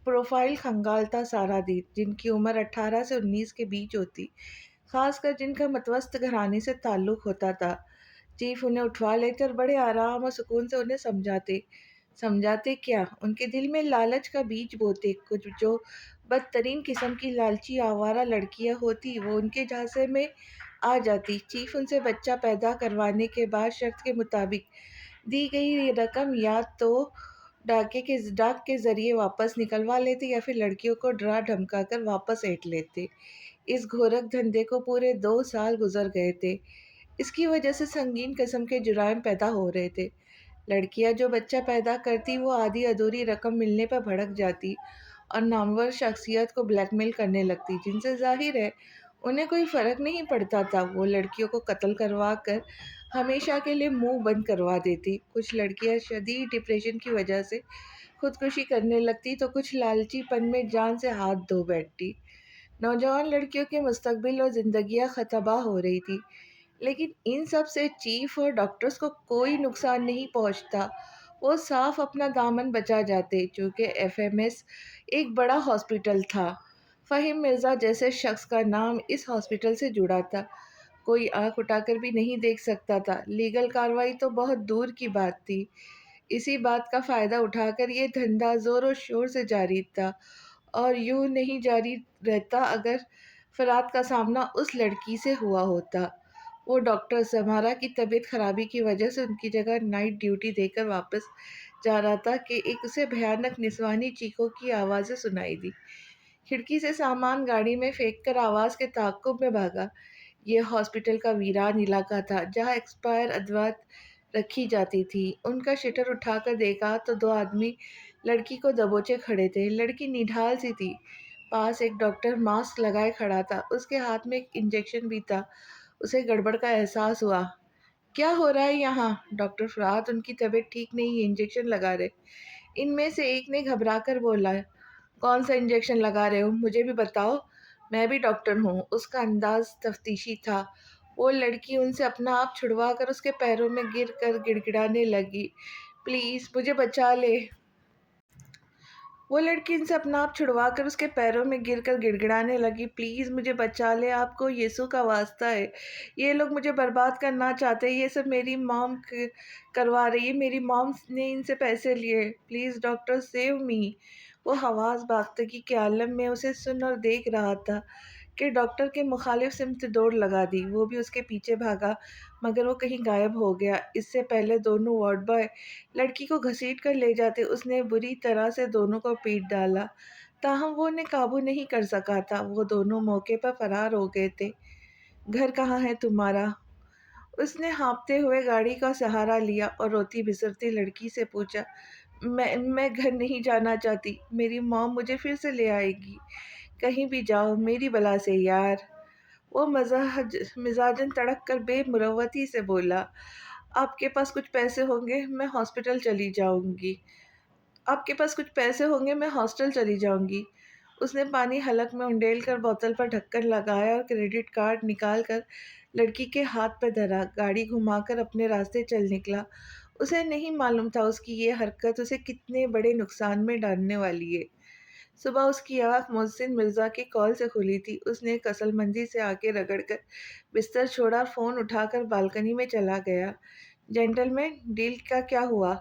پروفائل کھنگالتا سارا دن، جن کی عمر 18 سے 19 کے بیچ ہوتی، خاص کر جن کا متوسط گھرانے سے تعلق ہوتا تھا۔ چیف انہیں اٹھوا لیتے اور بڑے آرام اور سکون سے انہیں سمجھاتے کیا، ان کے دل میں لالچ کا بیج بوتے۔ کچھ جو بدترین قسم کی لالچی آوارہ لڑکیاں ہوتی وہ ان کے جھانسے میں آ جاتی۔ چیف ان سے بچہ پیدا کروانے کے بعد شرط کے مطابق دی گئی رقم یا تو ڈاک کے ذریعے واپس نکلوا لیتے یا پھر لڑکیوں کو ڈرا دھمکا کر واپس اینٹ لیتے۔ اس گھورک دھندے کو پورے 2 سال گزر گئے تھے۔ اس کی وجہ سے سنگین قسم کے جرائم پیدا ہو رہے تھے۔ لڑکیاں جو بچہ پیدا کرتی وہ آدھی ادھوری رقم ملنے پر بھڑک جاتی اور نامور شخصیت کو بلیک میل کرنے لگتی، جن سے ظاہر ہے انہیں کوئی فرق نہیں پڑتا تھا۔ وہ لڑکیوں کو قتل کروا کر ہمیشہ کے لیے منہ بند کروا دیتی۔ کچھ لڑکیاں شدید ڈپریشن کی وجہ سے خودکشی کرنے لگتی تو کچھ لالچی پن میں جان سے ہاتھ دھو بیٹھتی۔ نوجوان لڑکیوں کے مستقبل اور زندگیاں تباہ ہو رہی تھی، لیکن ان سب سے چیف اور ڈاکٹرز کو کوئی نقصان نہیں پہنچتا۔ وہ صاف اپنا دامن بچا جاتے، چونکہ ایف ایم ایس ایک بڑا ہاسپٹل تھا۔ فہیم مرزا جیسے شخص کا نام اس ہاسپٹل سے جڑا تھا، کوئی آنکھ اٹھا کر بھی نہیں دیکھ سکتا تھا۔ لیگل کارروائی تو بہت دور کی بات تھی۔ اسی بات کا فائدہ اٹھا کر یہ دھندا زور و شور سے جاری تھا، اور یوں نہیں جاری رہتا اگر فرات کا سامنا اس لڑکی سے ہوا ہوتا۔ وہ ڈاکٹر سمارا کی طبیعت خرابی کی وجہ سے ان کی جگہ نائٹ ڈیوٹی دے کر واپس جا رہا تھا کہ ایک اسے بھیانک نسوانی چیخوں کی آوازیں سنائی دی۔ کھڑکی سے سامان گاڑی میں پھینک کر آواز کے تعاقب میں بھاگا۔ یہ ہاسپٹل کا ویران علاقہ تھا جہاں ایکسپائر ادویات رکھی جاتی تھی۔ ان کا شٹر اٹھا کر دیکھا تو 2 آدمی لڑکی کو دبوچے کھڑے تھے۔ لڑکی نڈھال سی تھی۔ پاس ایک ڈاکٹر ماسک لگائے کھڑا تھا، اس کے ہاتھ میں ایک انجیکشن بھی تھا۔ اسے گڑبڑ کا احساس ہوا۔ کیا ہو رہا ہے یہاں؟ ڈاکٹر فرات، ان کی طبیعت ٹھیک نہیں ہے، انجیکشن لگا رہے۔ ان میں سے ایک نے گھبرا کر بولا۔ کون سا انجیکشن لگا رہے ہو؟ مجھے بھی بتاؤ، میں بھی ڈاکٹر ہوں۔ اس کا انداز تفتیشی تھا۔ وہ لڑکی ان سے اپنا آپ چھڑوا کر اس کے پیروں میں گر کر گڑ گڑانے لگی، پلیز مجھے بچا لے۔ وہ لڑکی ان سے اپنا آپ چھڑوا کر اس کے پیروں میں گر کر گڑ گڑانے لگی، پلیز مجھے بچا لے، آپ کو یسوع کا واسطہ ہے، یہ لوگ مجھے برباد کرنا چاہتے ہیں، یہ سب میری مام کروا رہی ہے، میری مام نے ان سے پیسے لیے، پلیز ڈاکٹر سیو می۔ وہ حواس باختگی کے عالم میں اسے سن اور دیکھ رہا تھا کہ ڈاکٹر کے مخالف سمت دوڑ لگا دی۔ وہ بھی اس کے پیچھے بھاگا، مگر وہ کہیں غائب ہو گیا۔ اس سے پہلے دونوں وارڈ بوائے لڑکی کو گھسیٹ کر لے جاتے اس نے بری طرح سے دونوں کو پیٹ ڈالا، تاہم وہ انہیں قابو نہیں کر سکا تھا۔ وہ دونوں موقع پر فرار ہو گئے تھے۔ گھر کہاں ہے تمہارا؟ اس نے ہانپتے ہوئے گاڑی کا سہارا لیا اور روتی بسرتی لڑکی سے پوچھا۔ میں گھر نہیں جانا چاہتی، میری ماں مجھے پھر سے لے آئے گی، کہیں بھی جاؤ میری بلا سے یار۔ وہ مزاجن تڑک کر بے مروتی سے بولا۔ آپ کے پاس کچھ پیسے ہوں گے، میں ہاسپٹل چلی جاؤں گی۔ آپ کے پاس کچھ پیسے ہوں گے، میں ہاسٹل چلی جاؤں گی۔ اس نے پانی حلق میں انڈیل کر بوتل پر ڈھکن لگایا اور کریڈٹ کارڈ نکال کر لڑکی کے ہاتھ پہ دھرا۔ گاڑی گھما کر اپنے راستے چل نکلا۔ اسے نہیں معلوم تھا اس کی یہ حرکت اسے کتنے بڑے نقصان میں ڈالنے والی ہے۔ صبح اس کی آنکھ محسن مرزا کی کال سے کھلی تھی۔ اس نے کسل مندی سے آنکھیں رگڑ کر بستر چھوڑا اور فون اٹھا کر بالکنی میں چلا گیا۔ جینٹل مین، ڈیل کا کیا ہوا؟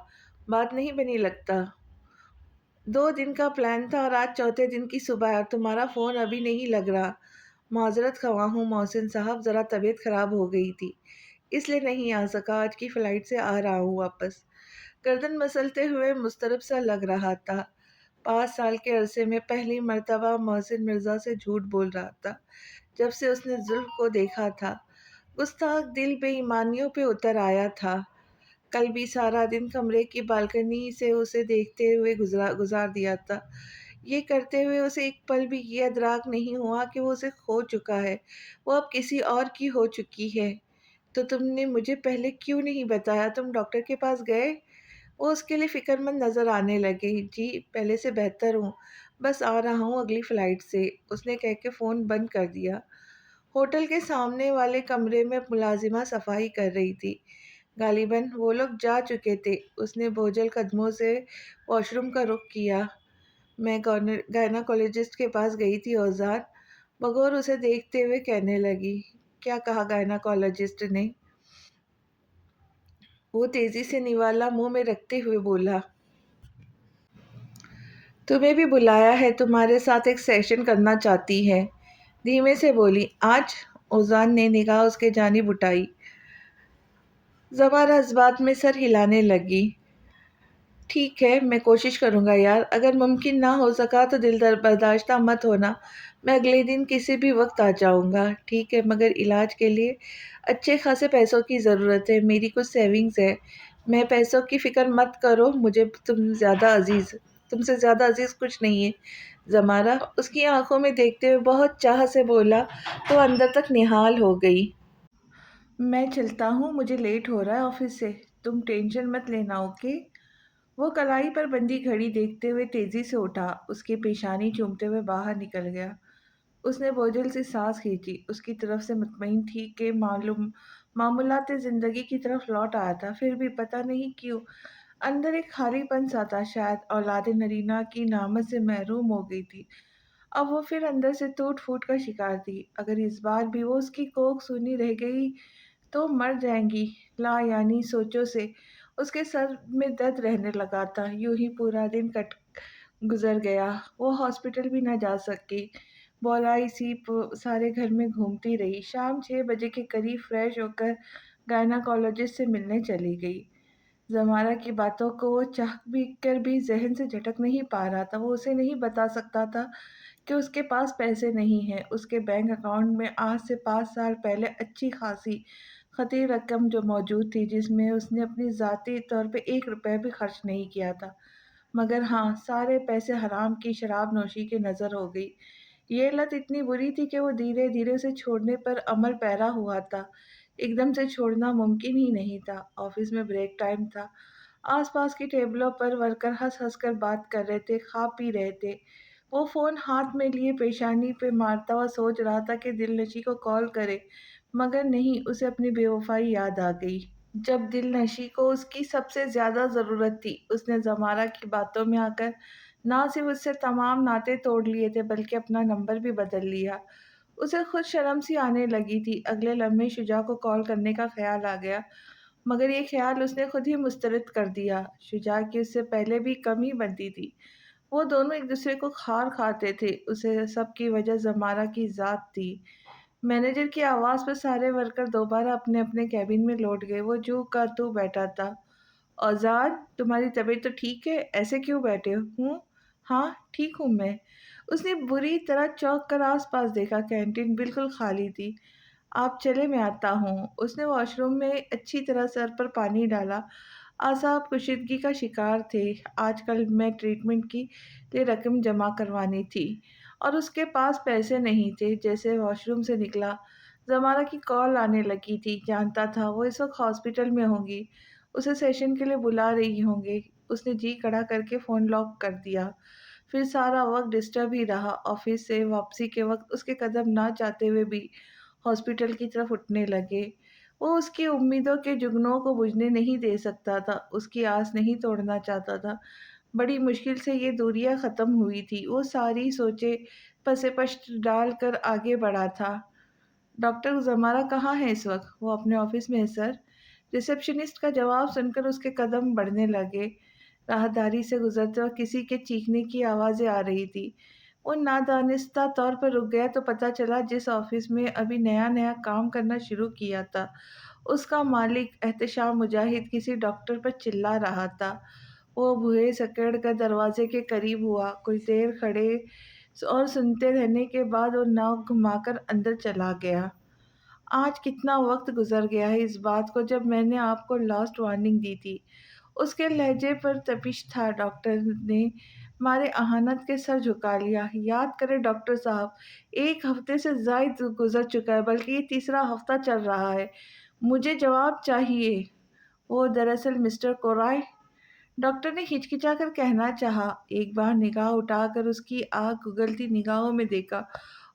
بات نہیں بنی لگتا۔ 2 دن کا پلان تھا اور آج چوتھے دن کی صبح ہے اور تمہارا فون ابھی نہیں لگ رہا۔ معذرت خواہ ہوں محسن صاحب، ذرا طبیعت خراب ہو گئی تھی، اس لیے نہیں آ سکا۔ آج کی فلائٹ سے آ رہا ہوں واپس۔ گردن مسلتے ہوئے مضطرب سا لگ رہا تھا۔ 5 سال کے عرصے میں پہلی مرتبہ محسن مرزا سے جھوٹ بول رہا تھا جب سے اس نے زلف کو دیکھا تھا۔ گستاخ دل بے ایمانیوں پہ اتر آیا تھا۔ کل بھی سارا دن کمرے کی بالکنی سے اسے دیکھتے ہوئے گزار دیا تھا۔ یہ کرتے ہوئے اسے ایک پل بھی یہ ادراک نہیں ہوا کہ وہ اسے کھو چکا ہے، وہ اب کسی اور کی ہو چکی ہے۔ تو تم نے مجھے پہلے کیوں نہیں بتایا؟ تم ڈاکٹر کے پاس گئے؟ وہ اس کے لیے فکر مند نظر آنے لگے۔ جی پہلے سے بہتر ہوں، بس آ رہا ہوں اگلی فلائٹ سے، اس نے کہہ کے فون بند کر دیا۔ ہوٹل کے سامنے والے کمرے میں ملازمہ صفائی کر رہی تھی۔ غالباً وہ لوگ جا چکے تھے۔ اس نے بوجھل قدموں سے واش روم کا رخ کیا۔ میں گائناکولوجسٹ کے پاس گئی تھی اوزان، بغور اسے دیکھتے ہوئے کہنے لگی۔ کیا کہا گائناکولوجسٹ نے؟ وہ تیزی سے نوالا منہ میں رکھتے ہوئے بولا۔ تمہیں بھی بلایا ہے، تمہارے ساتھ ایک سیشن کرنا چاہتی ہے، دھیمے سے بولی۔ آج؟ اوزان نے نگاہ اس کے جانب اٹھائی۔ زمارہ اس بات میں سر ہلانے لگی۔ ٹھیک ہے، میں کوشش کروں گا یار، اگر ممکن نہ ہو سکا تو دل در برداشتہ مت ہونا، میں اگلے دن کسی بھی وقت آ جاؤں گا، ٹھیک ہے؟ مگر علاج کے لیے اچھے خاصے پیسوں کی ضرورت ہے، میری کچھ سیونگز ہے، میں پیسوں کی فکر مت کرو، مجھے تم سے زیادہ عزیز کچھ نہیں ہے زمارہ، اس کی آنکھوں میں دیکھتے ہوئے بہت چاہ سے بولا تو اندر تک نہال ہو گئی۔ میں چلتا ہوں، مجھے لیٹ ہو رہا ہے آفس سے، تم ٹینشن مت لینا، اوکے؟ وہ کلائی پر بندھی گھڑی دیکھتے ہوئے تیزی سے اٹھا، اس کی پیشانی چومتے ہوئے باہر نکل گیا۔ اس نے بوجھل سے سانس کھینچی، اس کی طرف سے مطمئن تھی کہ معمولات زندگی کی طرف لوٹ آیا تھا، پھر بھی پتہ نہیں کیوں اندر ایک خالی پن سا تھا، شاید اولاد نرینہ کی نعمت سے محروم ہو گئی تھی۔ اب وہ پھر اندر سے ٹوٹ پھوٹ کا شکار تھی، اگر اس بار بھی وہ اس کی کوکھ سونی رہ گئی تو مر جائیں گی۔ لا یعنی سوچوں سے اس کے سر میں درد رہنے لگا تھا، یوں ہی پورا دن گزر گیا، وہ ہاسپٹل بھی نہ جا سکی، بولائی سی سارے گھر میں گھومتی رہی، شام 6 بجے کے قریب فریش ہو کر گائناکالوجسٹ سے ملنے چلی گئی۔ زمارہ کی باتوں کو وہ چاہ بھی کر بھی ذہن سے جھٹک نہیں پا رہا تھا، وہ اسے نہیں بتا سکتا تھا کہ اس کے پاس پیسے نہیں ہیں، اس کے بینک اکاؤنٹ میں آج سے 5 سال پہلے اچھی خاصی خطیر رقم جو موجود تھی، جس میں اس نے اپنی ذاتی طور پہ 1 روپے بھی خرچ نہیں کیا تھا، مگر ہاں سارے پیسے حرام کی شراب نوشی کے نظر ہو گئی۔ یہ لت اتنی بری تھی کہ وہ دھیرے دھیرے اسے چھوڑنے پر عمل پیرا ہوا تھا، ایک دم سے چھوڑنا ممکن ہی نہیں تھا۔ آفس میں بریک ٹائم تھا، آس پاس کی ٹیبلوں پر ورکر ہنس ہنس کر بات کر رہے تھے، کھا پی رہے تھے۔ وہ فون ہاتھ میں لیے پیشانی پہ مارتا ہوا سوچ رہا تھا کہ دل نشیں کو کال کرے، مگر نہیں، اسے اپنی بے وفائی یاد آ گئی۔ جب دل نشیں کو اس کی سب سے زیادہ ضرورت تھی، اس نے زمارہ کی باتوں میں آ کر نہ صرف اس سے تمام ناطے توڑ لیے تھے بلکہ اپنا نمبر بھی بدل لیا۔ اسے خود شرم سی آنے لگی تھی، اگلے لمحے شجاع کو کال کرنے کا خیال آ گیا، مگر یہ خیال اس نے خود ہی مسترد کر دیا۔ شجاع کی اس سے پہلے بھی کم ہی بنتی تھی، وہ دونوں ایک دوسرے کو کھار کھاتے تھے، اسے سب کی وجہ زمارہ کی ذات تھی۔ مینیجر کی آواز پر سارے ورکر دوبارہ اپنے اپنے کیبن میں لوٹ گئے، وہ جو کا تو بیٹھا تھا۔ اوزان، تمہاری طبیعت تو ٹھیک ہے؟ ایسے کیوں بیٹھے ہوں؟ ہاں ٹھیک ہوں میں۔ اس نے بری طرح چونک کر آس پاس دیکھا، کینٹین بالکل خالی تھی۔ آپ چلے میں آتا ہوں۔ اس نے واش روم میں اچھی طرح سر پر پانی ڈالا، اعصاب کشیدگی کا شکار تھے، آج کل میں ٹریٹمنٹ کی لیے رقم جمع کروانی تھی اور اس کے پاس پیسے نہیں تھے۔ جیسے واش روم سے نکلا، زمانہ کی کال آنے لگی تھی، جانتا تھا وہ اس وقت ہاسپٹل میں ہوں گی، اسے سیشن کے لیے بلا رہی ہوں گے۔ اس نے جی کڑا کر کے فون لاک کر دیا، پھر سارا وقت ڈسٹرب ہی رہا۔ آفس سے واپسی کے وقت اس کے قدم نہ چاہتے ہوئے بھی ہاسپٹل کی طرف اٹھنے لگے۔ وہ اس کی امیدوں کے جگنوں کو بجھنے نہیں دے سکتا تھا، اس کی آس نہیں توڑنا چاہتا تھا۔ بڑی مشکل سے یہ دوریاں ختم ہوئی تھی، وہ ساری سوچیں پسے پشت ڈال کر آگے بڑھا تھا۔ ڈاکٹر زمارہ کہاں ہے اس وقت؟ وہ اپنے آفس میں ہے سر۔ ریسیپشنسٹ کا جواب سن کر اس کے قدم بڑھنے لگے، راہداری سے گزرتے وقت کسی کے چیخنے کی آوازیں آ رہی تھی۔ وہ نادانستہ طور پر رک گیا تو پتہ چلا جس آفس میں ابھی نیا نیا کام کرنا شروع کیا تھا، اس کا مالک احتشام مجاہد کسی ڈاکٹر پر چلا رہا تھا۔ وہ بوہے سکڑ کر دروازے کے قریب ہوا، کچھ دیر کھڑے اور سنتے رہنے کے بعد وہ ناک گھما کر اندر چلا گیا۔ آج کتنا وقت گزر گیا ہے اس بات کو جب میں نے آپ کو لاسٹ وارننگ دی تھی۔ اس کے لہجے پر تپش تھا۔ ڈاکٹر نے مارے اہانت کے سر جھکا لیا۔ یاد کریں ڈاکٹر صاحب، 1 ہفتے سے زائد گزر چکا ہے، بلکہ یہ تیسرا ہفتہ چل رہا ہے، مجھے جواب چاہیے۔ وہ دراصل مسٹر کورائے، ڈاکٹر نے ہچکچا کر کہنا چاہا، ایک بار نگاہ اٹھا کر اس کی آگ اگلتی نگاہوں میں دیکھا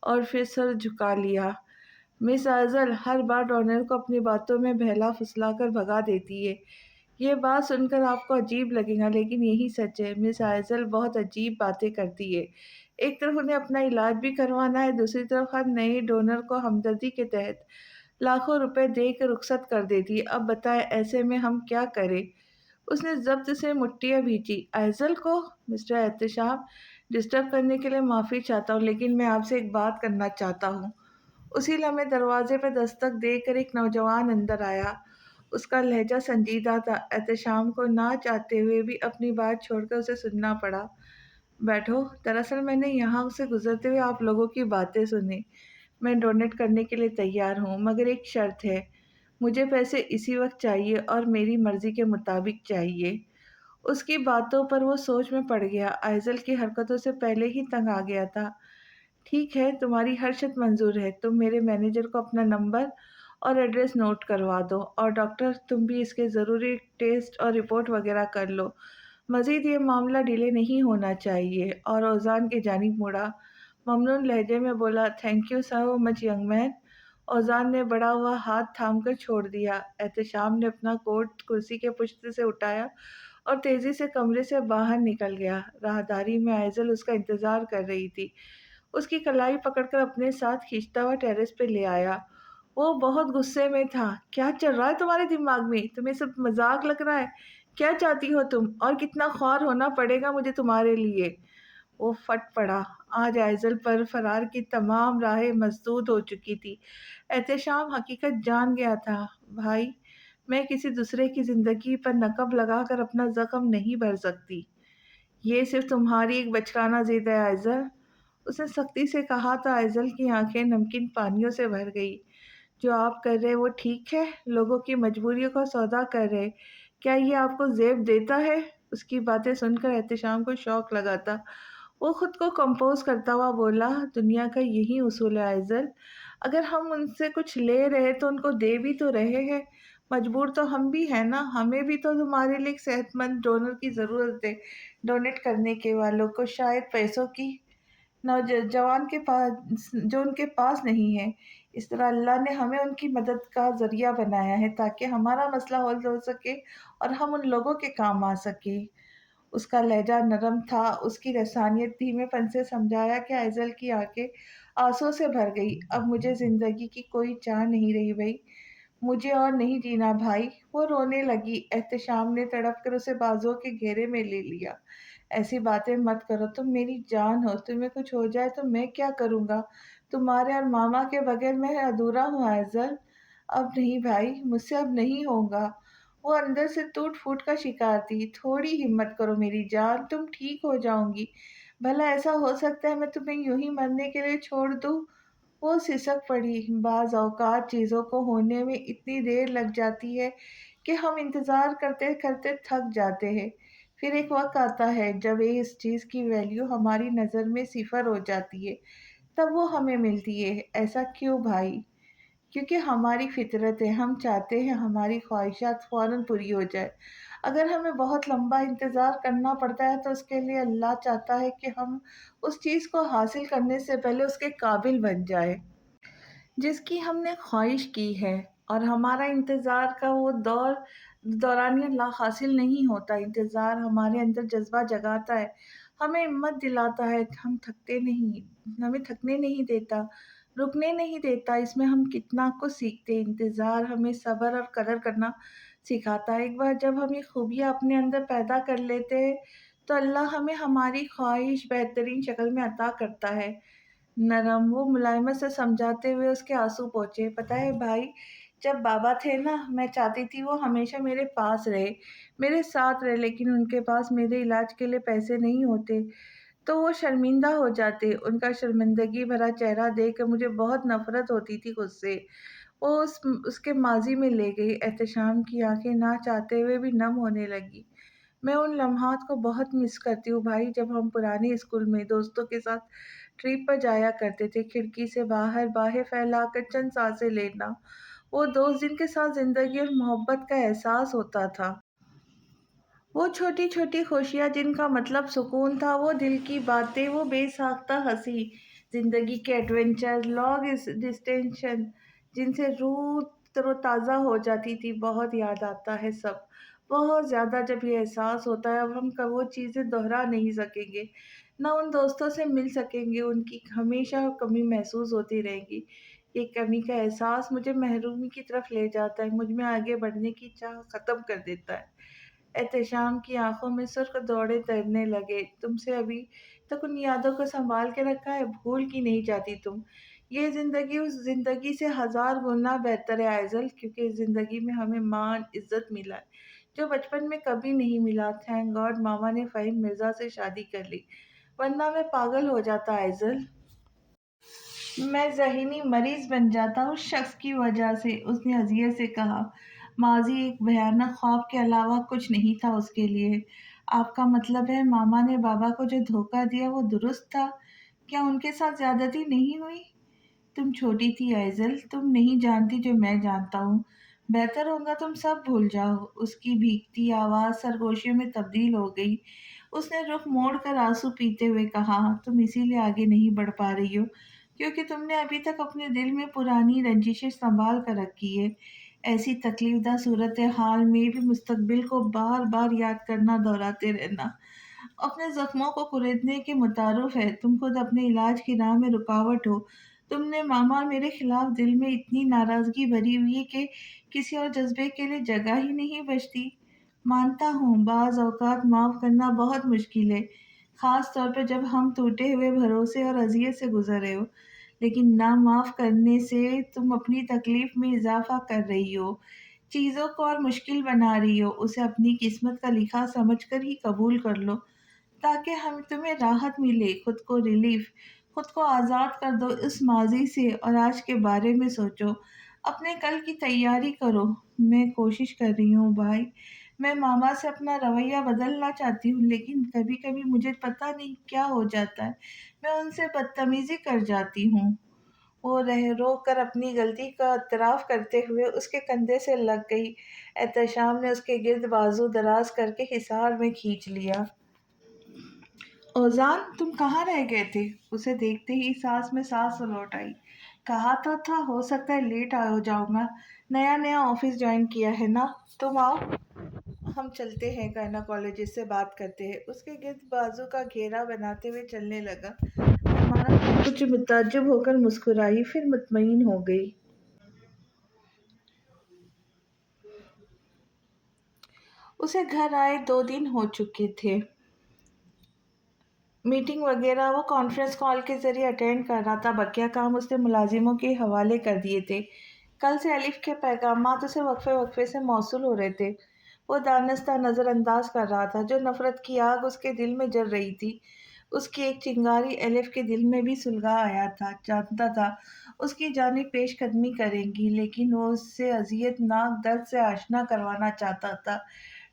اور پھر سر جھکا لیا۔ مس آئزل ہر بار ڈونر کو اپنی باتوں میں بہلا پھسلا کر بھگا دیتی ہے۔ یہ بات سن کر آپ کو عجیب لگے گا لیکن یہی سچ ہے، مس آئزل بہت عجیب باتیں کرتی ہے۔ ایک طرف انہیں اپنا علاج بھی کروانا ہے، دوسری طرف ہر نئے ڈونر کو ہمدردی کے تحت لاکھوں روپے دے کر رخصت کر دیتی ہے۔ اب بتائیں ایسے میں ہم کیا کریں؟ اس نے ضبط سے مٹھیاں بھینچی۔ آئزل کو؟ مسٹر احتشام، ڈسٹرب کرنے کے لیے معافی چاہتا ہوں لیکن میں آپ سے ایک بات کرنا چاہتا ہوں۔ اسی لمحے دروازے پہ دستک دے کر ایک نوجوان اندر آیا۔ اس کا لہجہ سنجیدہ تھا۔ احتشام کو نہ چاہتے ہوئے بھی اپنی بات چھوڑ کر اسے سننا پڑا۔ بیٹھو، دراصل میں نے یہاں سے گزرتے ہوئے آپ لوگوں کی باتیں سنی۔ میں ڈونیٹ کرنے کے لیے تیار ہوں، مگر ایک شرط ہے۔ مجھے پیسے اسی وقت چاہیے اور میری مرضی کے مطابق چاہیے۔ اس کی باتوں پر وہ سوچ میں پڑ گیا۔ آئزل کی حرکتوں سے پہلے ہی تنگ آ گیا تھا۔ ٹھیک ہے، تمہاری ہر شرط منظور ہے۔ تم میرے مینیجر کو اپنا نمبر اور ایڈریس نوٹ کروا دو، اور ڈاکٹر تم بھی اس کے ضروری ٹیسٹ اور رپورٹ وغیرہ کر لو۔ مزید یہ معاملہ ڈیلے نہیں ہونا چاہیے۔ اور اوزان کی جانب مڑا، ممنون لہجے میں بولا، thank you so much young man. Ozan نے بڑا ہوا ہاتھ تھام کر چھوڑ دیا۔ احتشام نے اپنا کوٹ کرسی کے پشت سے اٹھایا اور تیزی سے کمرے سے باہر نکل گیا۔ راہداری میں آئزل اس کا انتظار کر رہی تھی۔ اس کی کلائی پکڑ کر اپنے ساتھ کھینچتا ہوا ٹیرس پہ لے آیا۔ وہ بہت غصے میں تھا۔ کیا چل رہا ہے تمہارے دماغ میں؟ تمہیں سب مذاق لگ رہا ہے؟ کیا چاہتی ہو تم؟ اور کتنا خوار ہونا پڑے گا مجھے تمہارے لیے؟ وہ پھٹ پڑا۔ آج آئزل پر فرار کی تمام راہیں مسدود ہو چکی تھی۔ احتشام حقیقت جان گیا تھا۔ بھائی، میں کسی دوسرے کی زندگی پر نقب لگا کر اپنا زخم نہیں بھر سکتی۔ یہ صرف تمہاری ایک بچکانہ ضد ہے آئزل، اس نے سختی سے کہا تو آئزل کی آنکھیں نمکین پانیوں سے بھر گئی۔ جو آپ کر رہے وہ ٹھیک ہے؟ لوگوں کی مجبوریوں کا سودا کر رہے، کیا یہ آپ کو زیب دیتا ہے؟ اس کی باتیں سن کر احتشام کو شوق لگا تھا۔ وہ خود کو کمپوز کرتا ہوا بولا، دنیا کا یہی اصول ہے آئزل، اگر ہم ان سے کچھ لے رہے تو ان کو دے بھی تو رہے ہیں۔ مجبور تو ہم بھی ہیں نا، ہمیں بھی تو تمہارے لیے ایک صحت مند ڈونر کی ضرورت ہے، ڈونیٹ کرنے کے والوں کو، شاید پیسوں کی، نوجوان کے پاس جو ان کے پاس نہیں ہے۔ اس طرح اللہ نے ہمیں ان کی مدد کا ذریعہ بنایا ہے تاکہ ہمارا مسئلہ حل ہو سکے اور ہم ان لوگوں کے کام آ سکے۔ اس کا لہجہ نرم تھا، اس کی لسانیت دھیمے پن سے سمجھایا کہ آئزل کی آنکھیں آنسوں سے بھر گئی۔ اب مجھے زندگی کی کوئی چاہ نہیں رہی بھائی، مجھے اور نہیں جینا بھائی۔ وہ رونے لگی۔ احتشام نے تڑپ کر اسے بازوؤں کے گھیرے میں لے لیا۔ ایسی باتیں مت کرو، تم میری جان ہو، تمہیں کچھ ہو جائے تو میں کیا کروں گا؟ تمہارے اور ماما کے بغیر میں ادھورا ہوں آئزل۔ اب نہیں بھائی، مجھ سے اب نہیں ہوگا۔ وہ اندر سے ٹوٹ پھوٹ کا شکار تھی۔ تھوڑی ہمت کرو میری جان، تم ٹھیک ہو جاؤں گی۔ بھلا ایسا ہو سکتا ہے میں تمہیں یوں ہی مرنے کے لیے چھوڑ دوں؟ وہ سسک پڑی۔ بعض اوقات چیزوں کو ہونے میں اتنی دیر لگ جاتی ہے کہ ہم انتظار کرتے کرتے تھک جاتے ہیں۔ پھر ایک وقت آتا ہے جب اس چیز کی ویلیو ہماری نظر میں صفر ہو جاتی ہے، تب وہ ہمیں ملتی ہے۔ ایسا کیوں بھائی؟ کیونکہ ہماری فطرت ہے، ہم چاہتے ہیں ہماری خواہشات فوراً پوری ہو جائے۔ اگر ہمیں بہت لمبا انتظار کرنا پڑتا ہے تو اس کے لیے اللہ چاہتا ہے کہ ہم اس چیز کو حاصل کرنے سے پہلے اس کے قابل بن جائے جس کی ہم نے خواہش کی ہے، اور ہمارا انتظار کا وہ دورانیہ لا حاصل نہیں ہوتا۔ انتظار ہمارے اندر جذبہ جگاتا ہے، ہمیں ہمت دلاتا ہے، ہمیں تھکنے نہیں دیتا، رکنے نہیں دیتا۔ اس میں ہم کتنا کچھ سیکھتے ہیں۔ انتظار ہمیں صبر اور قدر کرنا سکھاتا ہے۔ ایک بار جب ہم یہ خوبیاں اپنے اندر پیدا کر لیتے ہیں تو اللہ ہمیں ہماری خواہش بہترین شکل میں عطا کرتا ہے۔ نرم، وہ ملائمت سے سمجھاتے ہوئے اس کے آنسو پہنچے۔ پتہ ہے بھائی، جب بابا تھے نا، میں چاہتی تھی وہ ہمیشہ میرے پاس رہے، میرے ساتھ رہے، لیکن ان کے پاس میرے علاج کے لیے پیسے نہیں ہوتے تو وہ شرمندہ ہو جاتے۔ ان کا شرمندگی بھرا چہرہ دیکھ کر مجھے بہت نفرت ہوتی تھی خود سے۔ وہ اس کے ماضی میں لے گئی۔ احتشام کی آنکھیں نہ چاہتے ہوئے بھی نم ہونے لگی۔ میں ان لمحات کو بہت مس کرتی ہوں بھائی، جب ہم پرانے اسکول میں دوستوں کے ساتھ ٹرپ پر جایا کرتے تھے، کھڑکی سے باہر باہیں پھیلا کر چند سانسیں لینا۔ وہ دوست جن کے ساتھ زندگی اور محبت کا احساس ہوتا تھا، وہ چھوٹی چھوٹی خوشیاں جن کا مطلب سکون تھا، وہ دل کی باتیں، وہ بے ساختہ ہنسی، زندگی کے ایڈونچر، لانگ ڈسٹینشن جن سے روح تر و تازہ ہو جاتی تھی، بہت یاد آتا ہے سب، بہت زیادہ۔ جب یہ احساس ہوتا ہے اب ہم وہ چیزیں دوہرا نہیں سکیں گے، نہ ان دوستوں سے مل سکیں گے، ان کی ہمیشہ کمی محسوس ہوتی رہے گی۔ یہ کمی کا احساس مجھے محرومی کی طرف لے جاتا ہے، مجھ میں آگے بڑھنے کی چاہ ختم کر دیتا ہے۔ احتشام کی آنکھوں میں سرخ دوڑے تیرنے لگے۔ تم سے ابھی تک ان یادوں کو سنبھال کے رکھا ہے، بھول کی نہیں جاتی تم۔ یہ زندگی اس زندگی سے ہزار گنا بہتر ہے آئزل، کیونکہ اس زندگی میں ہمیں مان عزت ملا ہے جو بچپن میں کبھی نہیں ملا۔ تھینک گاڈ ماما نے فہیم مرزا سے شادی کر لی، ورنہ میں پاگل ہو جاتا آئزل۔ میں ذہنی مریض بن جاتا اس شخص کی وجہ سے، اس نے اذیت سے کہا۔ ماضی ایک بھیانک خواب کے علاوہ کچھ نہیں تھا اس کے لیے۔ آپ کا مطلب ہے ماما نے بابا کو جو دھوکہ دیا وہ درست تھا؟ کیا ان کے ساتھ زیادتی نہیں ہوئی؟ تم چھوٹی تھی ایزل، تم نہیں جانتی جو میں جانتا ہوں۔ بہتر ہوگا تم سب بھول جاؤ۔ اس کی بھیگتی آواز سرگوشیوں میں تبدیل ہو گئی۔ اس نے رخ موڑ کر آنسو پیتے ہوئے کہا، تم اسی لیے آگے نہیں بڑھ پا رہی ہو کیونکہ تم نے ابھی تک اپنے دل میں پرانی رنجشیں سنبھال کر رکھی ہے۔ ایسی تکلیف دہ صورتحال میں بھی مستقبل کو بار بار یاد کرنا، دہراتے رہنا اپنے زخموں کو کریدنے کے مترادف ہے۔ تم خود اپنے علاج کی راہ میں رکاوٹ ہو۔ تم نے ماما میرے خلاف دل میں اتنی ناراضگی بھری ہوئی ہے کہ کسی اور جذبے کے لیے جگہ ہی نہیں بچتی۔ مانتا ہوں بعض اوقات معاف کرنا بہت مشکل ہے، خاص طور پہ جب ہم ٹوٹے ہوئے بھروسے اور اذیت سے گزر رہے ہو، لیکن نہ معاف کرنے سے تم اپنی تکلیف میں اضافہ کر رہی ہو، چیزوں کو اور مشکل بنا رہی ہو۔ اسے اپنی قسمت کا لکھا سمجھ کر ہی قبول کر لو تاکہ ہم تمہیں راحت ملے، خود کو ریلیف، خود کو آزاد کر دو اس ماضی سے اور آج کے بارے میں سوچو، اپنے کل کی تیاری کرو۔ میں کوشش کر رہی ہوں بھائی، میں ماما سے اپنا رویہ بدلنا چاہتی ہوں، لیکن کبھی کبھی مجھے پتہ نہیں کیا ہو جاتا ہے، میں ان سے بدتمیزی کر جاتی ہوں۔ وہ رو کر اپنی غلطی کا اعتراف کرتے ہوئے اس کے کندھے سے لگ گئی۔ احتشام نے اس کے گرد بازو دراز کر کے حصار میں کھینچ لیا۔ اوزان تم کہاں رہ گئے تھے؟ اسے دیکھتے ہی سانس میں سانس لوٹ آئی۔ کہا تو تھا ہو سکتا ہے لیٹ ہو جاؤں گا، نیا نیا آفس جوائن کیا ہے نا، تم آؤ ہم چلتے ہیں گائناکالوجسٹ سے بات کرتے ہیں۔ اس کے گرد بازو کا گھیرا بناتے ہوئے چلنے لگا۔ ہمارا کچھ متعجب ہو کر مسکرائی، پھر مطمئن ہو گئی۔ اسے گھر آئے 2 دن ہو چکے تھے۔ میٹنگ وغیرہ وہ کانفرنس کال کے ذریعے اٹینڈ کر رہا تھا، بقیہ کام اس نے ملازموں کے حوالے کر دیے تھے۔ کل سے الف کے پیغامات اسے وقفے وقفے سے موصول ہو رہے تھے۔ وہ دانستہ نظر انداز کر رہا تھا جو نفرت کی آگ اس کے دل میں جل رہی تھی۔ اس کی ایک چنگاری الف کے دل میں بھی سلگا آیا تھا، جانتا تھا اس کی جانب پیش قدمی کریں گی، لیکن وہ اس سے اذیت ناک درد سے آشنا کروانا چاہتا تھا۔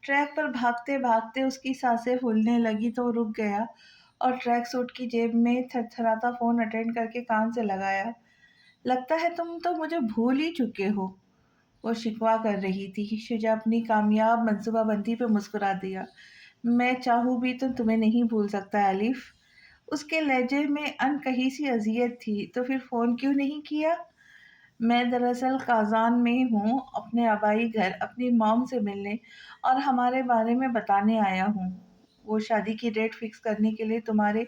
ٹریک پر بھاگتے بھاگتے اس کی سانسیں پھولنے لگی تو وہ رک گیا اور ٹریک سوٹ کی جیب میں تھر تھراتا فون اٹینڈ کر کے کان سے لگایا۔ لگتا ہے تم تو مجھے بھول ہی چکے ہو، وہ شکوہ کر رہی تھی۔ شجاع اپنی کامیاب منصوبہ بندی پہ مسکرا دیا۔ میں چاہوں بھی تو تمہیں نہیں بھول سکتا الف۔ اس کے لہجے میں انکہی سی اذیت تھی۔ تو پھر فون کیوں نہیں کیا؟ میں دراصل کازان میں ہوں، اپنے آبائی گھر اپنی مام سے ملنے اور ہمارے بارے میں بتانے آیا ہوں۔ وہ شادی کی ڈیٹ فکس کرنے کے لیے تمہارے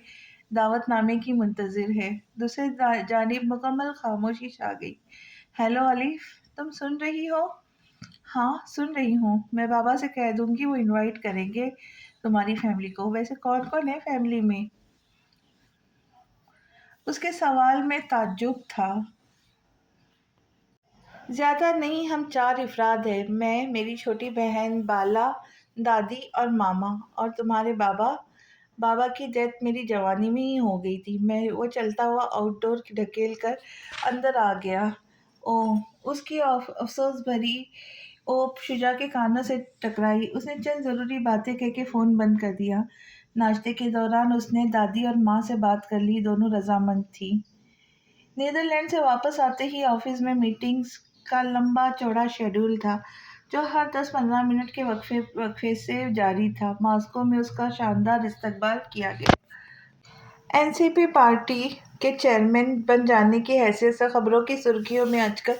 دعوت نامے کی منتظر ہے۔ دوسری جانب مکمل خاموشی چھا گئی۔ ہیلو الف، تم سن رہی ہو؟ ہاں سن رہی ہوں، میں بابا سے کہہ دوں گی، وہ انوائٹ کریں گے تمہاری فیملی کو۔ ویسے کون کون ہے فیملی میں؟ اس کے سوال میں تعجب تھا۔ زیادہ نہیں، ہم 4 افراد ہیں، میں، میری چھوٹی بہن بالا، دادی اور ماما۔ اور تمہارے بابا؟ بابا کی ڈیتھ میری جوانی میں ہی ہو گئی تھی۔ وہ چلتا ہوا آؤٹ ڈور ڈھکیل کر اندر آ گیا۔ اوہ، اس کی افسوس بھری اوپ شجاع کے کانوں سے ٹکرائی۔ اس نے چند ضروری باتیں کہہ کے فون بند کر دیا۔ ناشتے کے دوران اس نے دادی اور ماں سے بات کر لی، دونوں رضامند تھیں۔ نیدرلینڈ سے واپس آتے ہی آفس میں میٹنگز کا لمبا چوڑا شیڈول تھا جو ہر 10-15 منٹ کے وقفے سے جاری تھا۔ ماسکو میں اس کا شاندار استقبال کیا گیا۔ این سی پی پارٹی کے چیئرمین بن جانے کی حیثیت سے خبروں کی سرخیوں میں آج کل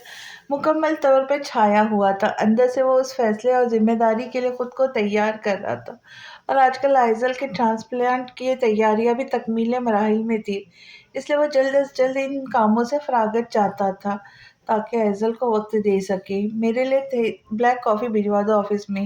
مکمل طور پر چھایا ہوا تھا۔ اندر سے وہ اس فیصلے اور ذمہ داری کے لیے خود کو تیار کر رہا تھا، اور آج کل آئزل کے ٹرانسپلانٹ کی تیاریاں بھی تکمیلی مراحل میں تھیں، اس لیے وہ جلد از جلد ان کاموں سے فراغت چاہتا تھا تاکہ آئزل کو وقت دے سکے۔ میرے لیے بلیک کافی بھجوا دو آفس میں،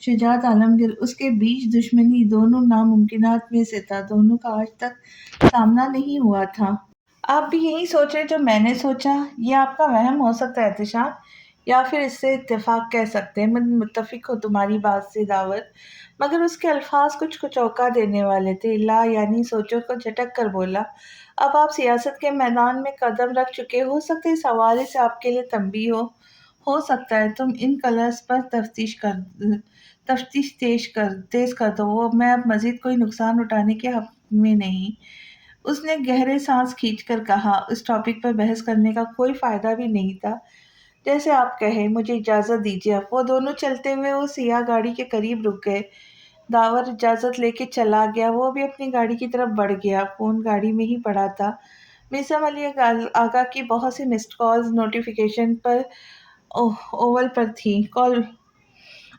شجاعت عالمگیر اس کے بیچ دشمنی دونوں ناممکنات میں سے تھا، دونوں کا آج تک سامنا نہیں ہوا تھا۔ آپ بھی یہی سوچ رہے جو میں نے سوچا؟ یہ آپ کا وہم ہو سکتا ہے احتشام، یا پھر اس سے اتفاق کہہ سکتے ہیں۔ میں متفق ہوں تمہاری بات سے دعوت، مگر اس کے الفاظ کچھ چونکا دینے والے تھے۔ لا یعنی سوچو کو جھٹک کر بولا۔ اب آپ سیاست کے میدان میں قدم رکھ چکے ہو سکتے ہے اس حوالے سے آپ کے لیے تنبیہ ہو سکتا ہے تم ان کلرز پر تفتیش تیز کر دو، وہ میں اب مزید کوئی نقصان اٹھانے کے حق میں نہیں۔ اس نے گہرے سانس کھینچ کر کہا، اس ٹاپک پر بحث کرنے کا کوئی فائدہ بھی نہیں تھا۔ جیسے آپ کہیں، مجھے اجازت دیجیے۔ اب وہ دونوں چلتے ہوئے وہ سیاہ گاڑی کے قریب رک گئے۔ داور اجازت لے کے چلا گیا، وہ بھی اپنی گاڑی کی طرف بڑھ گیا۔ فون گاڑی میں ہی پڑا تھا۔ میسم علی آغا کی بہت سی مسڈ کالز نوٹیفیکیشن پر اوول پر تھیں۔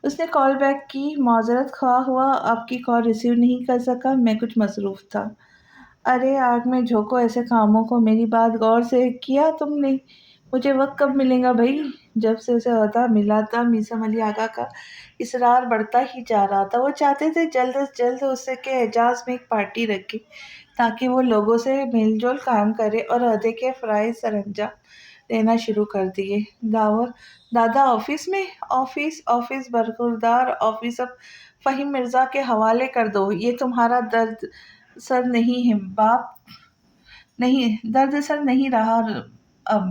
اس نے کال بیک کی، معذرت خواہ ہوا آپ کی کال ریسیو نہیں کر سکا، میں کچھ مصروف تھا۔ ارے آگ میں جھونکو ایسے کاموں کو، میری بات غور سے کیا تم نے؟ مجھے وقت کب ملے گا بھائی؟ جب سے اسے عہدہ ملا تھا میسم علی آغا کا اصرار بڑھتا ہی جا رہا تھا۔ وہ چاہتے تھے جلد از جلد اسے کے اعزاز میں ایک پارٹی رکھے تاکہ وہ لوگوں سے میل جول قائم کرے اور عہدے کے فرائض سر انجام دینا شروع کر دیے۔ دادا آفس میں؟ آفس برخوردار آفس اب فہیم مرزا کے حوالے کر دو۔ یہ تمہارا درد سر نہیں ہے باپ، درد سر نہیں رہا اب۔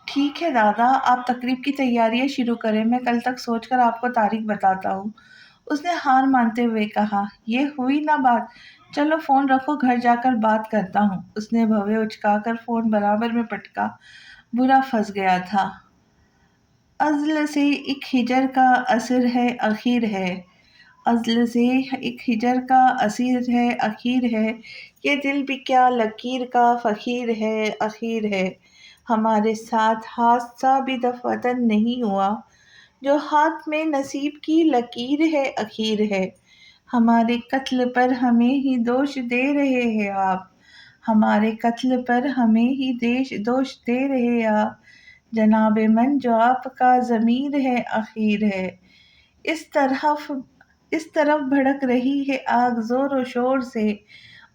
ٹھیک ہے دادا، آپ تقریب کی تیاریاں شروع کریں، میں کل تک سوچ کر آپ کو تاریخ بتاتا ہوں۔ اس نے ہار مانتے ہوئے کہا۔ یہ ہوئی نہ بات، چلو فون رکھو، گھر جا کر بات کرتا ہوں۔ اس نے بھویں اچکا کر فون برابر میں پٹکا۔ برا پھنس گیا تھا۔ ازل سے ایک ہجر کا اثر ہے اخیر ہے، ازل سے ایک ہجر کا اثر ہے اخیر ہے، یہ دل بھی کیا لکیر کا فقیر ہے اخیر ہے۔ ہمارے ساتھ حادثہ بھی دفعتاً نہیں ہوا، جو ہاتھ میں نصیب کی لکیر ہے اخیر ہے۔ ہمارے قتل پر ہمیں ہی دوش دے رہے ہیں آپ، ہمارے قتل پر ہمیں ہی دوش دے رہے آپ، جناب من جو آپ کا ضمیر ہے اخیر ہے۔ اس طرف بھڑک رہی ہے آگ زور و شور سے،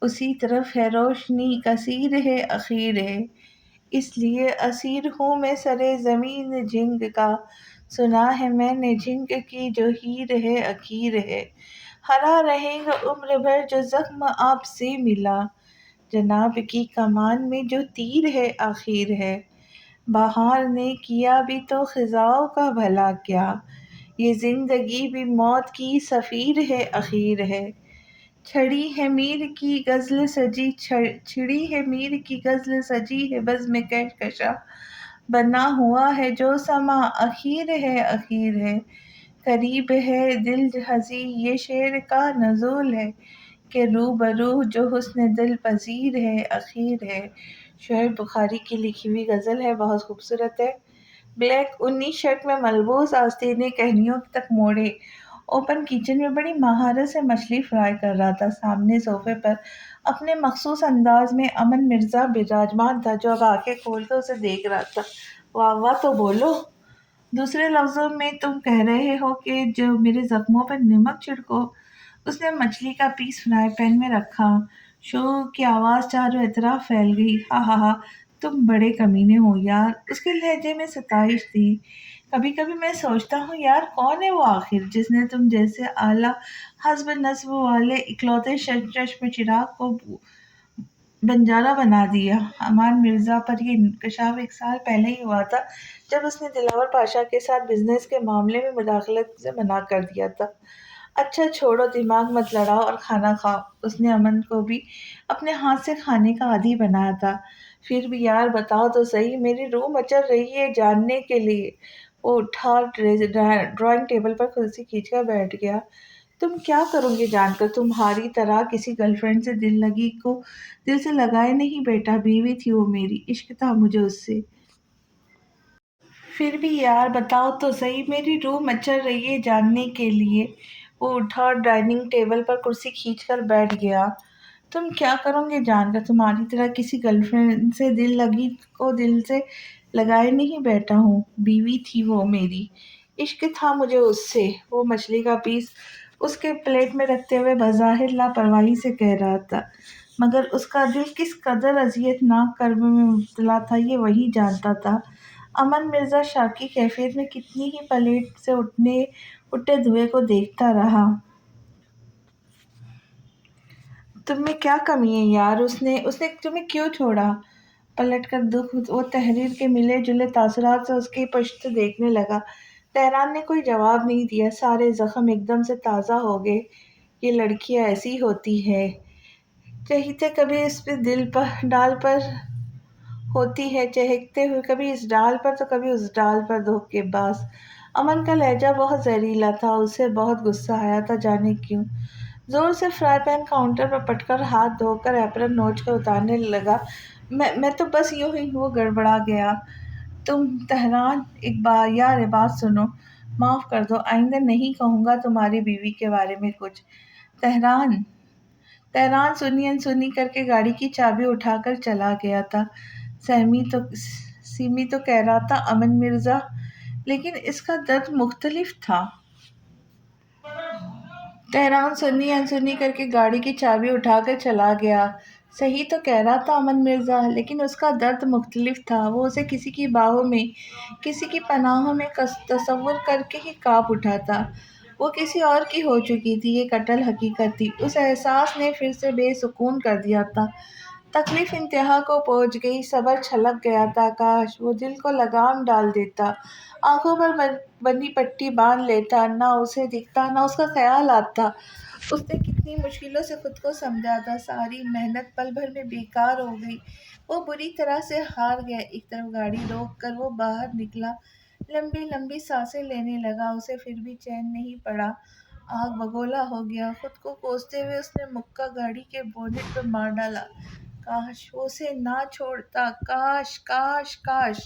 اسی طرف ہے روشنی کثیر ہے اخیر ہے۔ اس لیے اسیر ہوں میں سرے زمین جنگ کا، سنا ہے میں نے جنگ کی جو ہیر ہے اخیر ہے۔ ہرا رہے گا عمر بھر جو زخم آپ سے ملا، جناب کی کمان میں جو تیر ہے اخیر ہے۔ بہار نے کیا بھی تو خزاں کا بھلا کیا، یہ زندگی بھی موت کی سفیر ہے اخیر ہے۔ چھڑی ہے میر کی غزل سجی، چھڑی ہے میر کی غزل سجی ہے بزم کہکشاں، بنا ہوا ہے جو سما اخیر ہے اخیر ہے۔ قریب ہے دل ہزی یہ شعر کا نزول ہے، کہ روبرو جو حسن دل پذیر ہے اخیر ہے۔ شعیب بخاری کی لکھی ہوئی غزل ہے، بہت خوبصورت ہے۔ بلیک اونی شرٹ میں ملبوس آستینے کہنیوں تک موڑے اوپن کچن میں بڑی مہارت سے مچھلی فرائی کر رہا تھا۔ سامنے صوفے پر اپنے مخصوص انداز میں امن مرزا براجمان تھا، جو اب آنکھیں کھول کر اسے دیکھ رہا تھا۔ واہ واہ تو بولو! دوسرے لفظوں میں تم کہہ رہے ہو کہ جو میرے زخموں پر نمک چھڑکو۔ اس نے مچھلی کا پیس فرائی پین میں رکھا۔ شو کی آواز چاروں اطراف پھیل گئی۔ ہا ہا ہا، تم بڑے کمینے ہو یار۔ اس کے لہجے میں ستائش تھی۔ کبھی کبھی میں سوچتا ہوں یار، کون ہے وہ آخر جس نے تم جیسے اعلیٰ حسب نسب والے اکلوتے چشم چراغ کو بنجارا بنا دیا؟ امان مرزا پر یہ انکشاف 1 سال پہلے ہی ہوا تھا، جب اس نے دلاور پاشا کے ساتھ بزنس کے معاملے میں مداخلت سے منع کر دیا تھا۔ اچھا چھوڑو، دماغ مت لڑاؤ اور کھانا کھاؤ۔ اس نے امن کو بھی اپنے ہاتھ سے کھانے کا عادی بنایا تھا۔ پھر بھی یار بتاؤ تو صحیح، میری روح مچل رہی ہے جاننے کے لیے۔ وہ اٹھا، ڈرائنگ ٹیبل پر کرسی کھینچ کر بیٹھ گیا۔ تم کیا کرو گے جان کر؟ تمہاری طرح کسی گرل فرینڈ سے دل لگی کو دل سے لگائے نہیں بیٹا، بیوی تھی وہ میری، عشق تھا مجھے اس سے۔ پھر بھی یار بتاؤ تو صحیح، میری روح مچل رہی ہے جاننے کے لیے۔ وہ اٹھا، ڈائننگ ٹیبل پر کرسی کھینچ کر بیٹھ گیا۔ تم کیا کرو گے جان کر؟ تمہاری طرح کسی گرل فرینڈ سے دل لگی کو دل سے لگائے نہیں بیٹھا ہوں، بیوی تھی وہ میری، عشق تھا مجھے اس سے، وہ مچھلی کا پیس اس کے پلیٹ میں رکھتے ہوئے بظاہر لاپرواہی سے کہہ رہا تھا، مگر اس کا دل کس قدر اذیت ناک کرب میں مبتلا تھا یہ وہی جانتا تھا۔ امن مرزا شاہ کی کیفیت میں کتنی ہی پلیٹ سے اٹھے دھوئیں کو دیکھتا رہا۔ تم میں کیا کمی ہے یار، اس نے تمہیں کیوں چھوڑا؟ پلٹ کر دکھ و تحریر کے ملے جلے تاثرات سے اس کی پشت دیکھنے لگا۔ تہران نے کوئی جواب نہیں دیا، سارے زخم ایک دم سے تازہ ہو گئے۔ یہ لڑکیاں ایسی ہوتی ہے، چہیتے کبھی اس پہ دل پر ڈال پر ہوتی ہے، چہکتے ہوئے کبھی اس ڈال پر تو کبھی اس ڈال پر، دھوکے باز۔ امن کا لہجہ بہت زہریلا تھا، اسے بہت غصہ آیا تھا، جانے کیوں۔ زور سے فرائی پین کاؤنٹر پر پٹ کر ہاتھ دھو کر ایپرن نوچ کر اتارنے لگا۔ میں تو بس یوں ہی، وہ گڑبڑا گیا۔ تم تہران، یار یہ بات سنو، معاف کر دو، آئندہ نہیں کہوں گا تمہاری بیوی کے بارے میں کچھ۔ تہران تہران سنی انسنی کر کے گاڑی کی چابی اٹھا کر چلا گیا تھا۔ سیمی تو کہہ رہا تھا امن مرزا، لیکن اس کا درد مختلف تھا۔ تہران سنی انسنی کر کے گاڑی کی چابی اٹھا کر چلا گیا۔ صحیح تو کہہ رہا تھا امن مرزا، لیکن اس کا درد مختلف تھا۔ وہ اسے کسی کی باہوں میں، کسی کی پناہوں میں تصور کر کے ہی کانپ اٹھا تھا۔ وہ کسی اور کی ہو چکی تھی، یہ کٹل حقیقت تھی۔ اس احساس نے پھر سے بے سکون کر دیا تھا۔ تکلیف انتہا کو پہنچ گئی، صبر چھلک گیا تھا۔ کاش وہ دل کو لگام ڈال دیتا، آنکھوں پر بندی پٹی باندھ لیتا، نہ اسے دکھتا نہ اس کا خیال آتا۔ اس نے کتنی مشکلوں سے خود کو سمجھا تھا، ساری محنت پل بھر میں بیکار ہو گئی۔ وہ بری طرح سے ہار گیا۔ ایک طرف گاڑی روک کر وہ باہر نکلا، لمبی لمبی سانسیں لینے لگا۔ اسے پھر بھی چین نہیں پڑا، آگ بگولا ہو گیا۔ خود کو کوستے ہوئے اس نے مکہ گاڑی کے بونٹ پر مار ڈالا۔ کاش وہ اسے نہ چھوڑتا، کاش کاش کاش۔